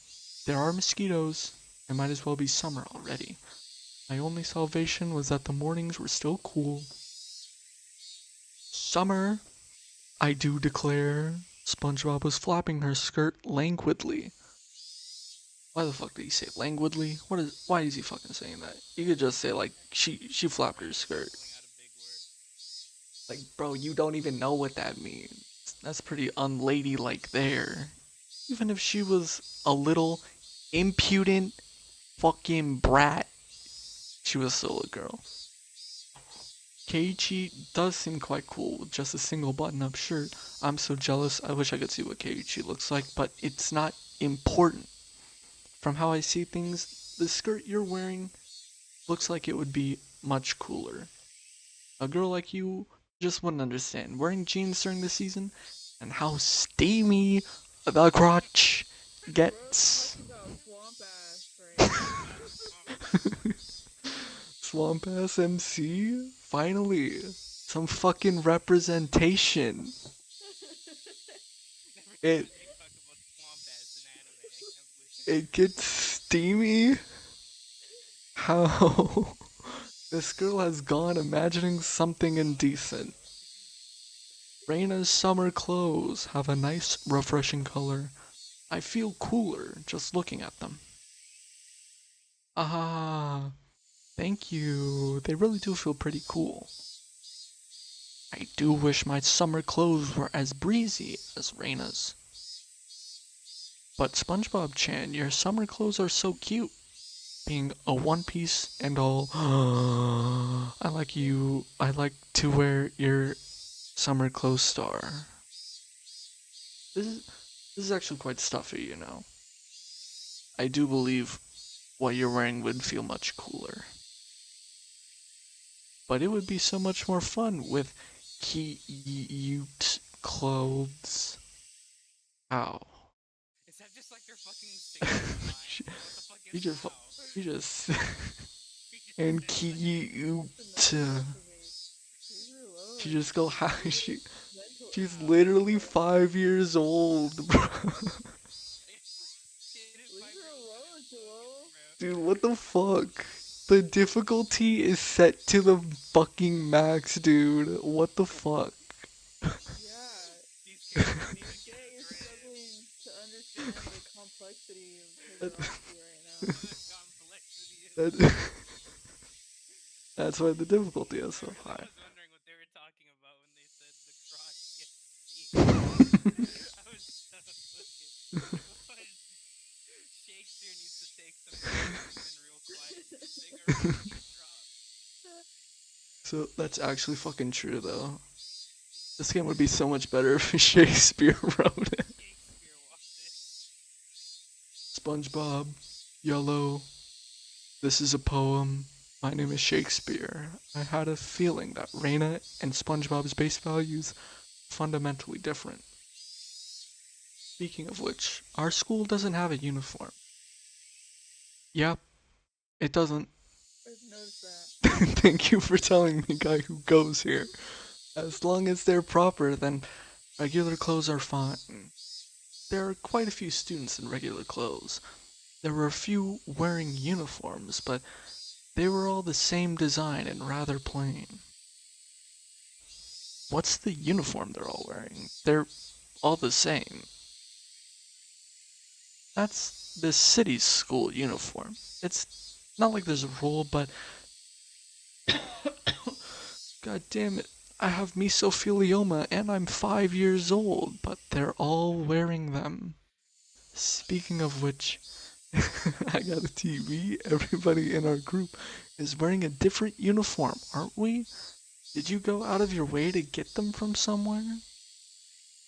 there are mosquitoes. It might as well be summer already. My only salvation was that the mornings were still cool. Summer, I do declare. SpongeBob was flapping her skirt languidly. Why the fuck did he say languidly? Why is he fucking saying that? You could just say like she flapped her skirt. Like, bro, you don't even know what that means. That's pretty unladylike there. Even if she was a little impudent fucking brat, she was still a girl. Keiichi does seem quite cool with just a single button-up shirt. I'm so jealous. I wish I could see what Keiichi looks like, but it's not important. From how I see things, the skirt you're wearing looks like it would be much cooler. A girl like you just wouldn't understand wearing jeans during the season and how steamy the crotch gets. Swamp ass MC? Finally, some fucking representation. It gets steamy. How? This girl has gone imagining something indecent. Reina's summer clothes have a nice, refreshing color. I feel cooler just looking at them. Ah, thank you. They really do feel pretty cool. I do wish my summer clothes were as breezy as Reina's. But SpongeBob-chan, your summer clothes are so cute. Being a one piece and all. I like to wear your summer clothes star. This is actually quite stuffy, you know. I do believe what you're wearing would feel much cooler. But it would be so much more fun with cute clothes. Ow. Is that just like your fucking signature line? You just and cute. She just go how she's literally 5 years old, bro. Dude, what the fuck? The difficulty is set to the fucking max, dude. What the fuck? Yeah. You're struggling to understand the complexity of Higurashi right now. That's why the difficulty is so high. I was wondering what they were talking about when they said So that's actually fucking true though. This game would be so much better if Shakespeare wrote it. Shakespeare walked in. SpongeBob, Yellow, this is a poem. My name is Shakespeare. I had a feeling that Reina and SpongeBob's base values fundamentally different. Speaking of which, our school doesn't have a uniform. Yep, it doesn't. I've noticed that. Thank you for telling me, guy who goes here. As long as they're proper, then regular clothes are fine. There are quite a few students in regular clothes. There were a few wearing uniforms, but they were all the same design and rather plain. What's the uniform they're all wearing? They're all the same. That's the city's school uniform. It's not like there's a rule, but god damn it, I have mesothelioma and I'm 5 years old, but they're all wearing them. Speaking of which, I got a TV. Everybody in our group is wearing a different uniform, aren't we? Did you go out of your way to get them from somewhere?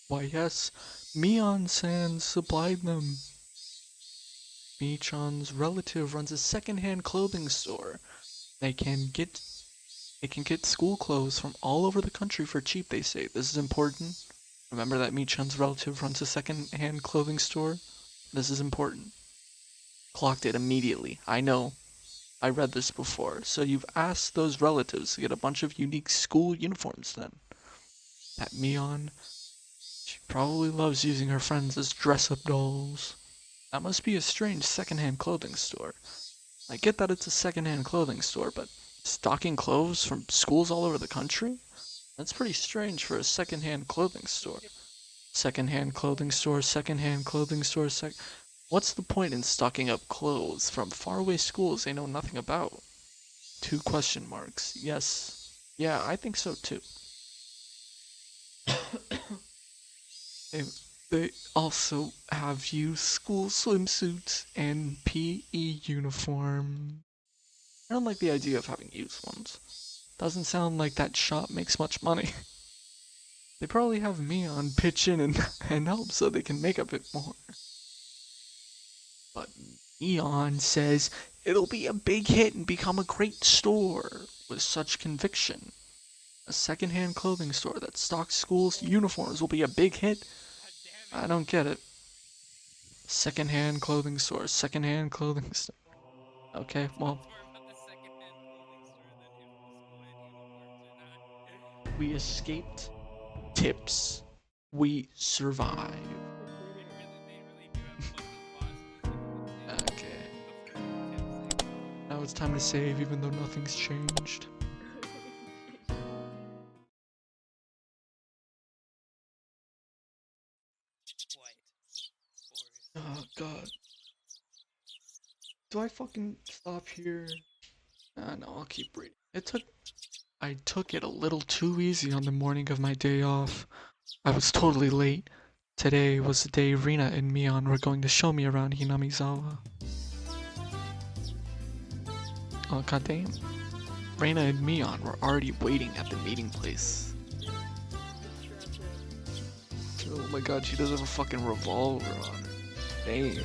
Why yes, Mion-san supplied them. Michan's relative runs a second-hand clothing store. They can get school clothes from all over the country for cheap, they say. This is important. Remember that Michan's relative runs a second-hand clothing store? This is important. Clocked it immediately. I know. I read this before. So you've asked those relatives to get a bunch of unique school uniforms then. That Mion, she probably loves using her friends as dress-up dolls. That must be a strange second-hand clothing store. I get that it's a second-hand clothing store, but stocking clothes from schools all over the country? That's pretty strange for a second-hand clothing store. Second-hand clothing store, second-hand clothing store, What's the point in stocking up clothes from faraway schools they know nothing about? 2 question marks. Yes. Yeah, I think so too. They also have used school swimsuits and PE uniform. I don't like the idea of having used ones. Doesn't sound like that shop makes much money. They probably have Mion pitch in and help so they can make a bit more. But Mion says it'll be a big hit and become a great store with such conviction. A second-hand clothing store that stocks schools' uniforms will be a big hit? God damn it. I don't get it. Second-hand clothing store, second-hand clothing store. Okay, well, More about the second-hand clothing store than if the school had uniforms or not. we escaped tips. We survived. They really do have fucking bosses in the tip. Okay. The fucking tip section. Now it's time to save even though nothing's changed. Quiet. Forest. Oh god. Do I fucking stop here? No, I'll keep reading. I took it a little too easy on the morning of my day off. I was totally late. Today was the day Rina and Mion were going to show me around Hinamizawa. Oh goddamn. Rina and Mion were already waiting at the meeting place. Oh my god, she does have a fucking revolver on her. Damn.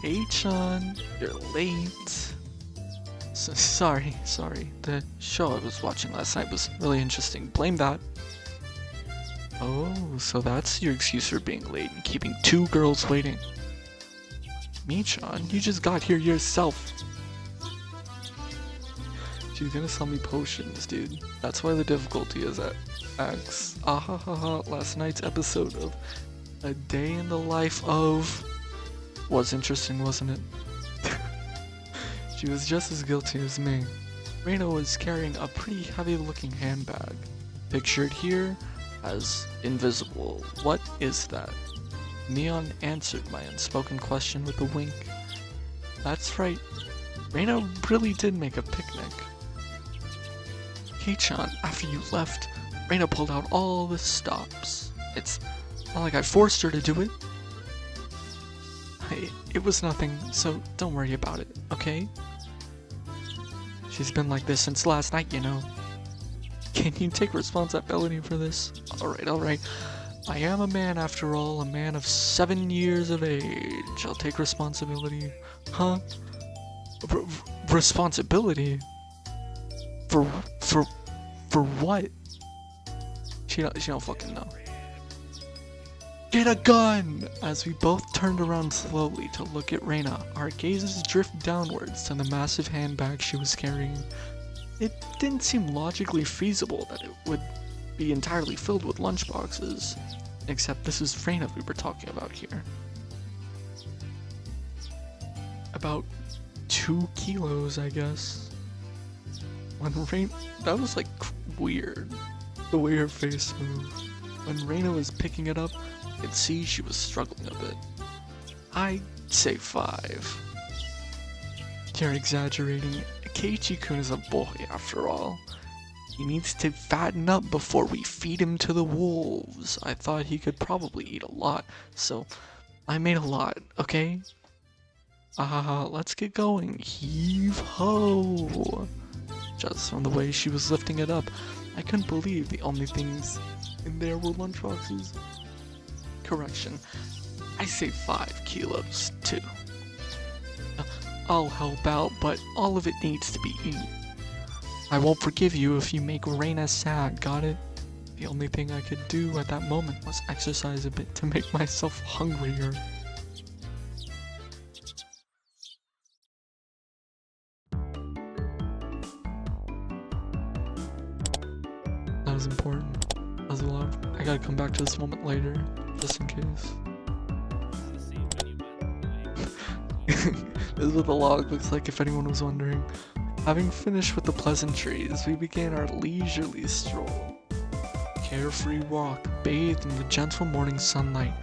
Hey Chan, you're late. Sorry. The show I was watching last night was really interesting. Blame that. Oh, so that's your excuse for being late and keeping 2 girls waiting. Michan, you just got here yourself. She's gonna sell me potions, dude. That's why the difficulty is at X. Ahahaha, last night's episode of A Day in the Life of... was interesting, wasn't it? She was just as guilty as me. Reina was carrying a pretty heavy-looking handbag. Pictured here as invisible. What is that? Neon answered my unspoken question with a wink. That's right. Reina really did make a picnic. Hey-chan, after you left, Reina pulled out all the stops. It's not like I forced her to do it. It was nothing, so don't worry about it, okay? She's been like this since last night, you know. Can you take responsibility for this? Alright. I am a man after all, a man of 7 years of age. I'll take responsibility. Huh? Responsibility? For what? She don't fucking know. Get a gun! As we both turned around slowly to look at Reina, our gazes drift downwards to the massive handbag she was carrying. It didn't seem logically feasible that it would be entirely filled with lunchboxes. Except this is Reina we were talking about here. About 2 kilos, I guess. When Reina... That was like weird. The way her face moved. When Reina was picking it up, I could see she was struggling a bit. I'd say 5. You're exaggerating. Keiichi-kun is a boy, after all. He needs to fatten up before we feed him to the wolves. I thought he could probably eat a lot, so I made a lot, okay? Let's get going. Heave ho! Just from the way she was lifting it up, I couldn't believe the only things in there were lunchboxes. Correction, I say 5 kilos, too. I'll help out, but all of it needs to be eaten. I won't forgive you if you make Reina sad, got it? The only thing I could do at that moment was exercise a bit to make myself hungrier. That was important. That was a lot. I gotta come back to this moment later, just in case. This is what the log looks like, if anyone was wondering. Having finished with the pleasantries, we began our leisurely stroll. Carefree walk, bathed in the gentle morning sunlight.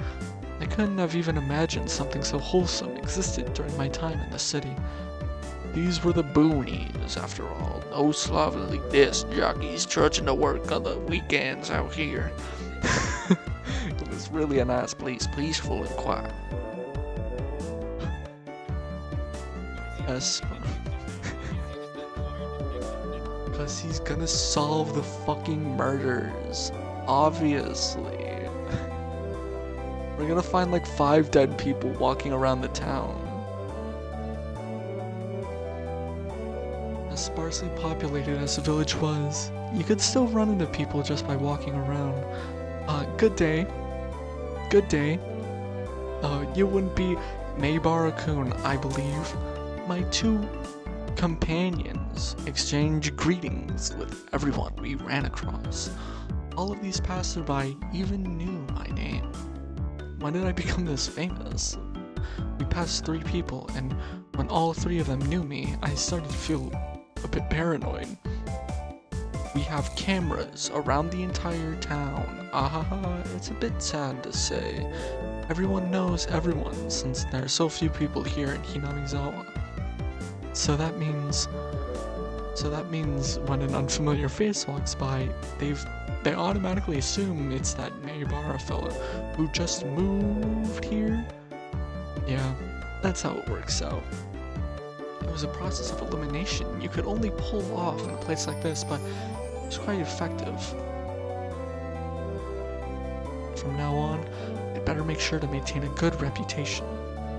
I couldn't have even imagined something so wholesome existed during my time in the city. These were the boonies, after all. No slovenly disc jockeys trudging to work on the weekends out here. It was really a nice place, peaceful and quiet. Yes. Because he's gonna solve the fucking murders. Obviously. We're gonna find like 5 dead people walking around the town. As sparsely populated as the village was, you could still run into people just by walking around. Good day. Good day. You wouldn't be Maybara-kun, I believe. My 2 companions exchanged greetings with everyone we ran across. All of these passerby even knew my name. When did I become this famous? We passed 3 people, and when all 3 of them knew me, I started to feel a bit paranoid. We have cameras around the entire town. It's a bit sad to say. Everyone knows everyone since there are so few people here in Hinamizawa. So that means when an unfamiliar face walks by, they automatically assume it's that Maybara fella who just moved here. Yeah, that's how it works out. It was a process of elimination you could only pull off in a place like this, but it was quite effective. From now on, I'd better make sure to maintain a good reputation.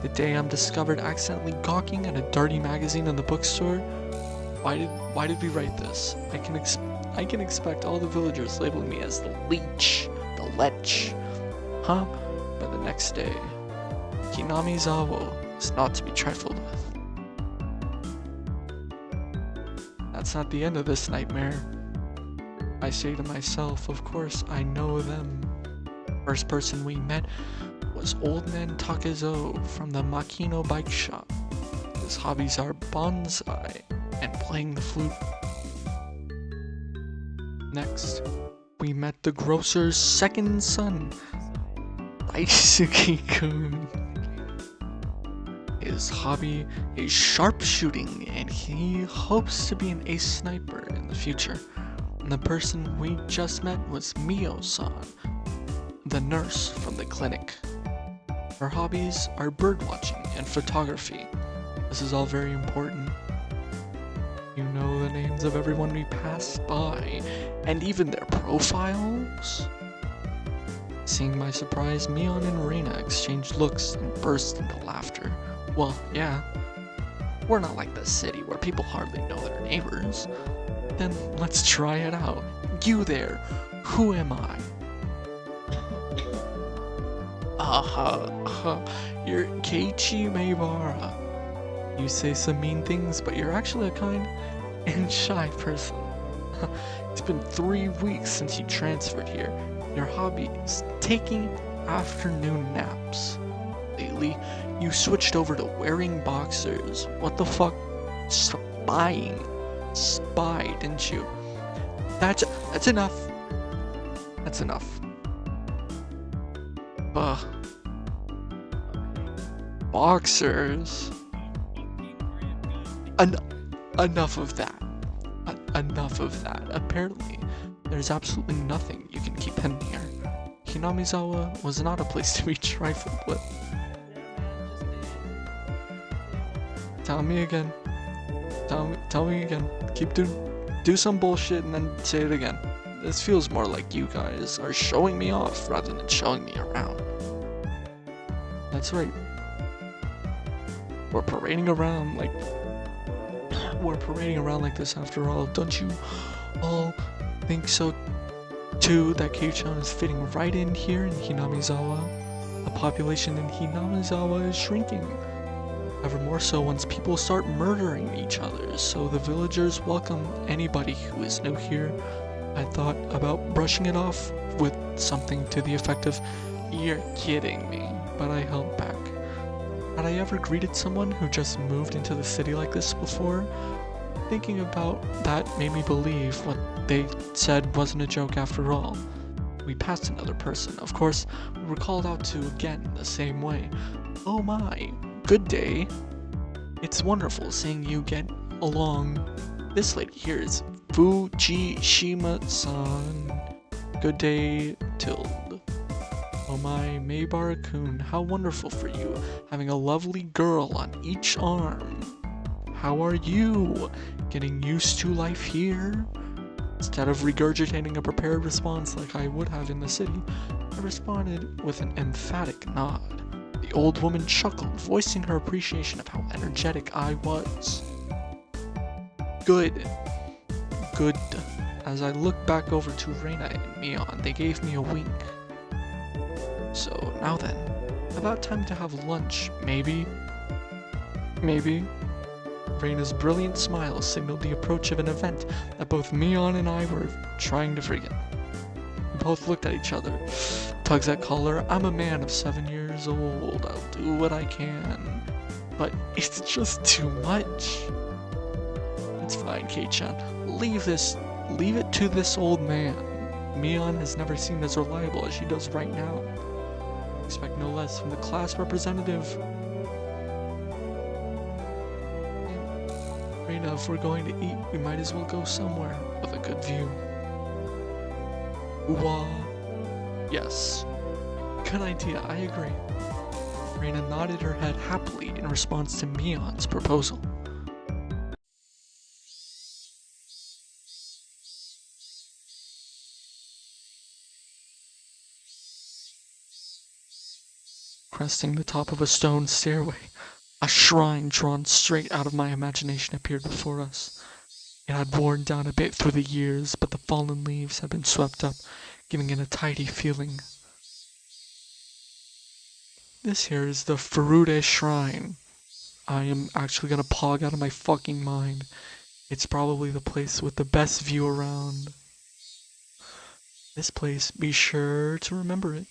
The day I'm discovered accidentally gawking at a dirty magazine in the bookstore, why did we write this? I can expect all the villagers labeling me as the leech, the lech, huh? But the next day, Hinamizawa is not to be trifled with. That's not the end of this nightmare. I say to myself, of course I know them. First person we met was Old Man Takezo from the Makino bike shop. His hobbies are bonsai and playing the flute. Next, we met the grocer's second son, Daisuke-kun. His hobby is sharpshooting, and he hopes to be an ace sniper in the future. And the person we just met was Mio-san, the nurse from the clinic. Her hobbies are birdwatching and photography. This is all very important. You know the names of everyone we passed by, and even their profiles. Seeing my surprise, Mion and Reina exchanged looks and burst into laughter. Well, yeah. We're not like the city where people hardly know their neighbors. Then let's try it out. You there, who am I? You're Keiichi Maibara. You say some mean things, but you're actually a kind and shy person. It's been 3 weeks since you transferred here. Your hobby is taking afternoon naps. Lately, you switched over to wearing boxers. What the fuck? Spying. Spy, didn't you? That's enough. That's enough. Boxers. Enough of that. Enough of that. Apparently, there's absolutely nothing you can keep hidden here. Hinamizawa was not a place to be trifled with. Tell me again. Tell me again. Do some bullshit and then say it again. This feels more like you guys are showing me off rather than showing me around. That's right. We're parading around like this after all. Don't you all think so too, that Kei-chan is fitting right in here in Hinamizawa? The population in Hinamizawa is shrinking. Ever more so once people start murdering each other, so the villagers welcome anybody who is new here. I thought about brushing it off with something to the effect of, "You're kidding me," but I held back. Had I ever greeted someone who just moved into the city like this before? Thinking about that made me believe what they said wasn't a joke after all. We passed another person. Of course, we were called out to again the same way. Oh my, good day. It's wonderful seeing you get along. This lady here is Fujishima-san. Good day, Tilde. Oh my, Maibara-kun, how wonderful for you, having a lovely girl on each arm. How are you? Getting used to life here? Instead of regurgitating a prepared response like I would have in the city, I responded with an emphatic nod. The old woman chuckled, voicing her appreciation of how energetic I was. Good. As I looked back over to Reina and Mion, they gave me a wink. So now then, about time to have lunch, maybe? Reina's brilliant smile signaled the approach of an event that both Mion and I were trying to forget. We both looked at each other. Tugs at collar. I'm a man of 7 years old. I'll do what I can. But it's just too much. It's fine, Kei-chan. Leave it to this old man. Mion has never seemed as reliable as she does right now. Expect no less from the class representative. Reina, if we're going to eat, we might as well go somewhere with a good view. Ooh-wah. Yes. Good idea, I agree. Reina nodded her head happily in response to Mion's proposal. Cresting the top of a stone stairway, a shrine drawn straight out of my imagination appeared before us. It had worn down a bit through the years, but the fallen leaves had been swept up, giving it a tidy feeling. This here is the Furude Shrine. I am actually gonna pog out of my fucking mind. It's probably the place with the best view around. This place, be sure to remember it.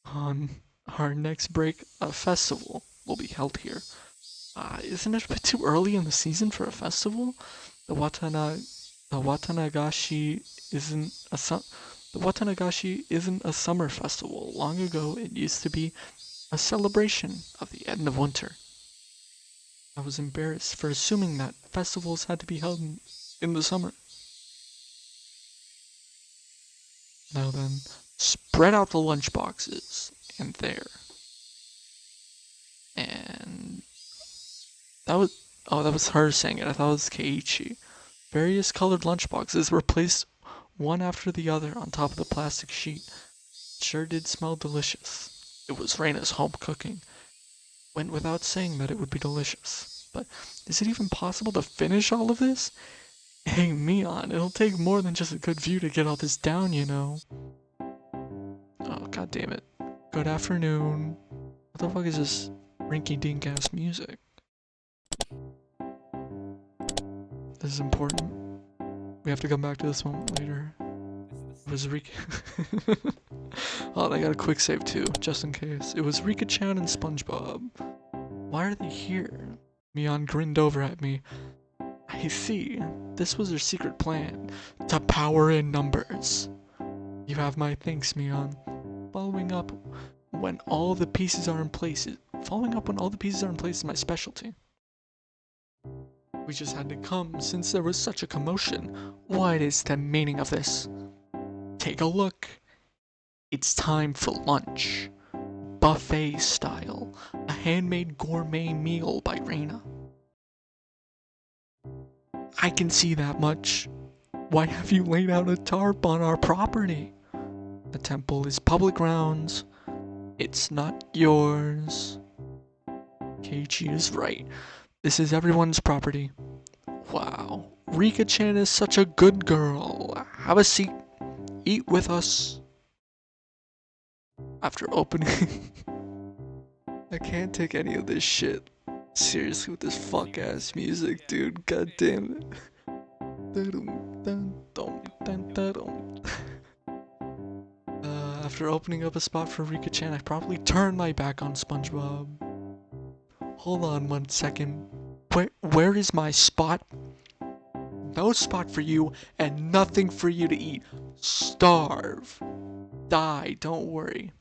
On our next break, a festival will be held here. Isn't it a bit too early in the season for a festival? The Watanagashi isn't a summer festival. Long ago, it used to be a celebration of the end of winter. I was embarrassed for assuming that festivals had to be held in the summer. Now then, spread out the lunch boxes, and there. And that was her saying it. I thought it was Keiichi. Various colored lunchboxes were placed one after the other on top of the plastic sheet. It sure did smell delicious. It was Raina's home cooking. Went without saying that it would be delicious. But is it even possible to finish all of this? Hey, Mion, it'll take more than just a good view to get all this down, you know. Oh, god damn it. Good afternoon. What the fuck is this rinky-dink ass music? This is important. We have to come back to this moment later. It was Rika. Oh, I got a quick save too, just in case. It was Rika-chan and Spongebob. Why are they here? Mion grinned over at me. I see. This was their secret plan. To power in numbers. You have my thanks, Mion. Following up when all the pieces are in place is my specialty. We just had to come since there was such a commotion. What is the meaning of this? Take a look. It's time for lunch. Buffet style. A handmade gourmet meal by Reina. I can see that much. Why have you laid out a tarp on our property? The temple is public grounds. It's not yours. Keiichi is right. This is everyone's property. Wow. Rika-chan is such a good girl. Have a seat. Eat with us. After opening... I can't take any of this shit. Seriously, with this fuck ass music, dude. God damn it. After opening up a spot for Rika-chan, I probably turned my back on SpongeBob. Hold on 1 second. Where is my spot? No spot for you and nothing for you to eat. Starve. Die, don't worry.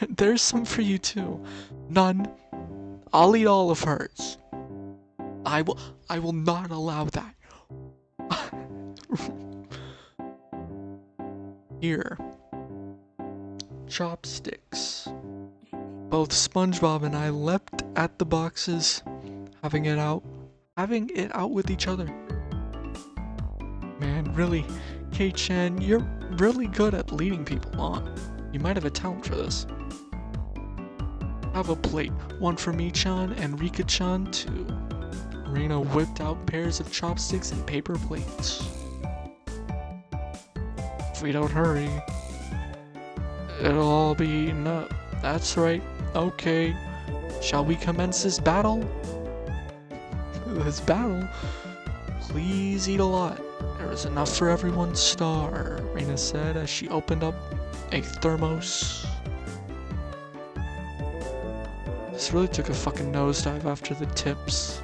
There's some for you too. None. I'll eat all of hers. I will not allow that. Here. Chopsticks. Both SpongeBob and I leapt at the boxes, having it out with each other. Man, really, Kei-chan, you're really good at leading people on. You might have a talent for this. Have a plate, one for me-chan and Rika-chan too. Reina whipped out pairs of chopsticks and paper plates. If we don't hurry, it'll all be eaten up. That's right. Okay. Shall we commence this battle? This battle? Please eat a lot. There is enough for everyone's star, Reina said as she opened up a thermos. This really took a fucking nosedive after the tips.